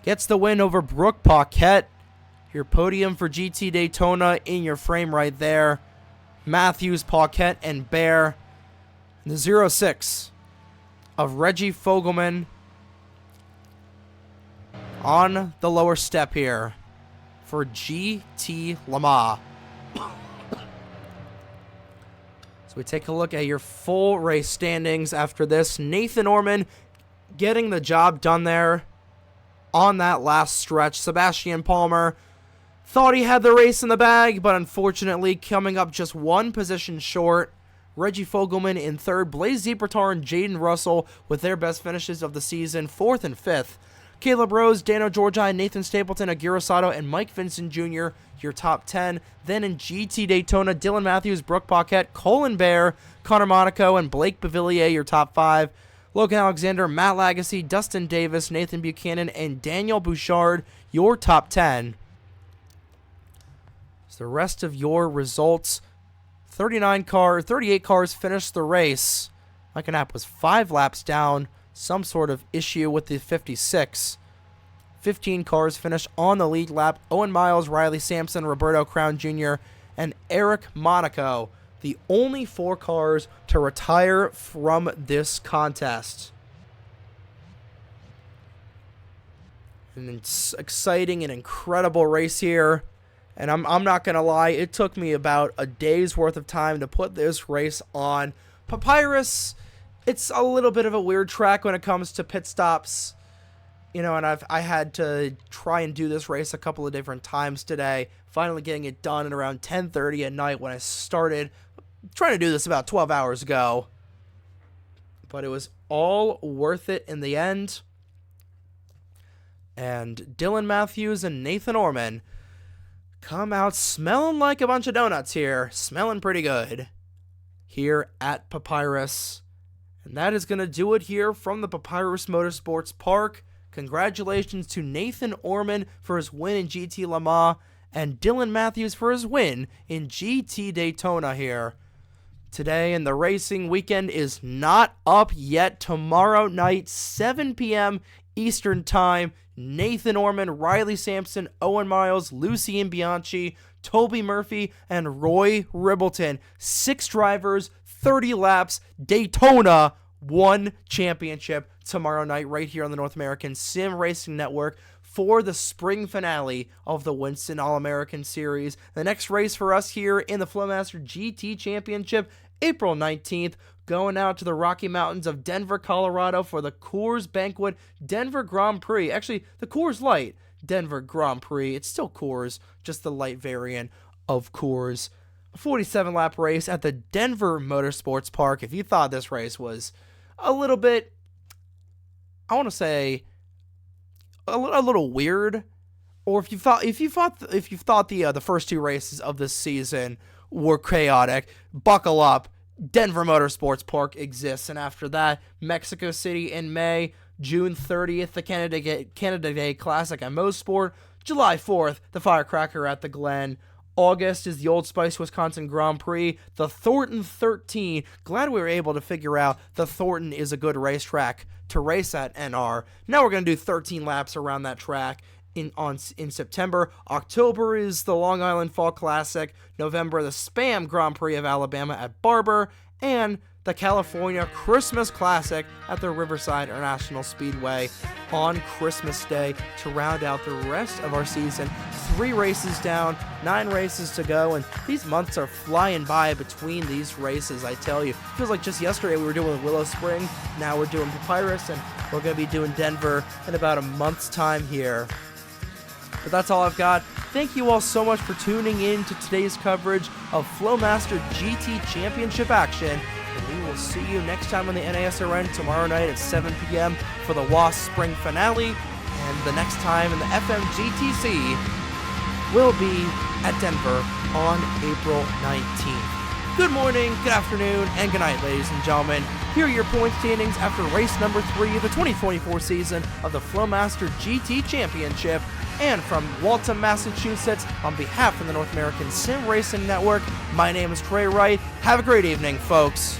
Speaker 1: gets the win over Brooke Paquette. Your podium for GT Daytona in your frame right there. Matthews, Paquette, and Bear. The 06 of Reggie Fogelman on the lower step here for GT Le Mans. So we take a look at your full race standings after this. Nathan Orman getting the job done there on that last stretch. Sebastian Palmer thought he had the race in the bag, but unfortunately coming up just one position short. Reggie Fogelman in 3rd. Blaze Zebratar and Jaden Russell with their best finishes of the season, 4th and 5th. Caleb Rose, Dano Georgi, Nathan Stapleton, Aguirre Sato, and Mike Vincent Jr., your top 10. Then in GT Daytona, Dylan Matthews, Brooke Paquette, Colin Bear, Connor Monaco, and Blake Bavillier, your top 5. Logan Alexander, Matt Lagasse, Dustin Davis, Nathan Buchanan, and Daniel Bouchard, your top 10. So the rest of your results, 38 cars finished the race. Mike Knapp was 5 laps down, some sort of issue with the 56. 15 cars finished on the lead lap. Owen Miles, Riley Sampson, Roberto Crown Jr., and Eric Monaco, the only 4 cars to retire from this contest. An exciting and incredible race here. And I'm not going to lie, it took me about a day's worth of time to put this race on. Papyrus, it's a little bit of a weird track when it comes to pit stops. You know, and I had to try and do this race a couple of different times today. Finally getting it done at around 10:30 at night when I started trying to do this about 12 hours ago. But it was all worth it in the end. And Dylan Matthews and Nathan Orman come out smelling like a bunch of donuts here. Smelling pretty good here at Papyrus. And that is going to do it here from the Papyrus Motorsports Park. Congratulations to Nathan Orman for his win in GT Le Mans and Dylan Matthews for his win in GT Daytona here. Today, and the racing weekend is not up yet. Tomorrow night, 7 p.m. Eastern Time, Nathan Orman, Riley Sampson, Owen Miles, Lucien Bianchi, Toby Murphy, and Roy Ribbleton. 6 drivers, 30 laps, Daytona 1 championship tomorrow night right here on the North American Sim Racing Network for the spring finale of the Winston All-American Series. The next race for us here in the FlowMaster GT Championship, April 19th, going out to the Rocky Mountains of Denver, Colorado for the Coors Banquet Denver Grand Prix. Actually, the Coors Light Denver Grand Prix. It's still Coors, just the light variant of Coors. A 47-lap race at the Denver Motorsports Park. If you thought this race was a little bit, I want to say, a little weird, or if you thought the first 2 races of this season were chaotic, buckle up. Denver Motorsports Park exists, and after that, Mexico City in May, June 30th, the Canada Day Classic at Mosport, July 4th, the Firecracker at the Glen. August is the Old Spice Wisconsin Grand Prix, the Thornton 13. Glad we were able to figure out the Thornton is a good racetrack to race at NR. Now we're going to do 13 laps around that track in September. October is the Long Island Fall Classic. November, the Spam Grand Prix of Alabama at Barber. And the California Christmas Classic at the Riverside International Speedway on Christmas Day to round out the rest of our season. 3 races down, 9 races to go, and these months are flying by between these races, I tell you. It feels like just yesterday we were doing Willow Spring, now we're doing Papyrus, and we're going to be doing Denver in about a month's time here. But that's all I've got. Thank you all so much for tuning in to today's coverage of FlowMaster GT Championship action. And we will see you next time on the NASRN tomorrow night at 7 p.m. for the WASP Spring Finale. And the next time in the FMGTC will be at Denver on April 19th. Good morning, good afternoon, and good night, ladies and gentlemen. Here are your point standings after race number 3 of the 2024 season of the FlowMaster GT Championship. And from Waltham, Massachusetts, on behalf of the North American Sim Racing Network, my name is Trey Wright. Have a great evening, folks.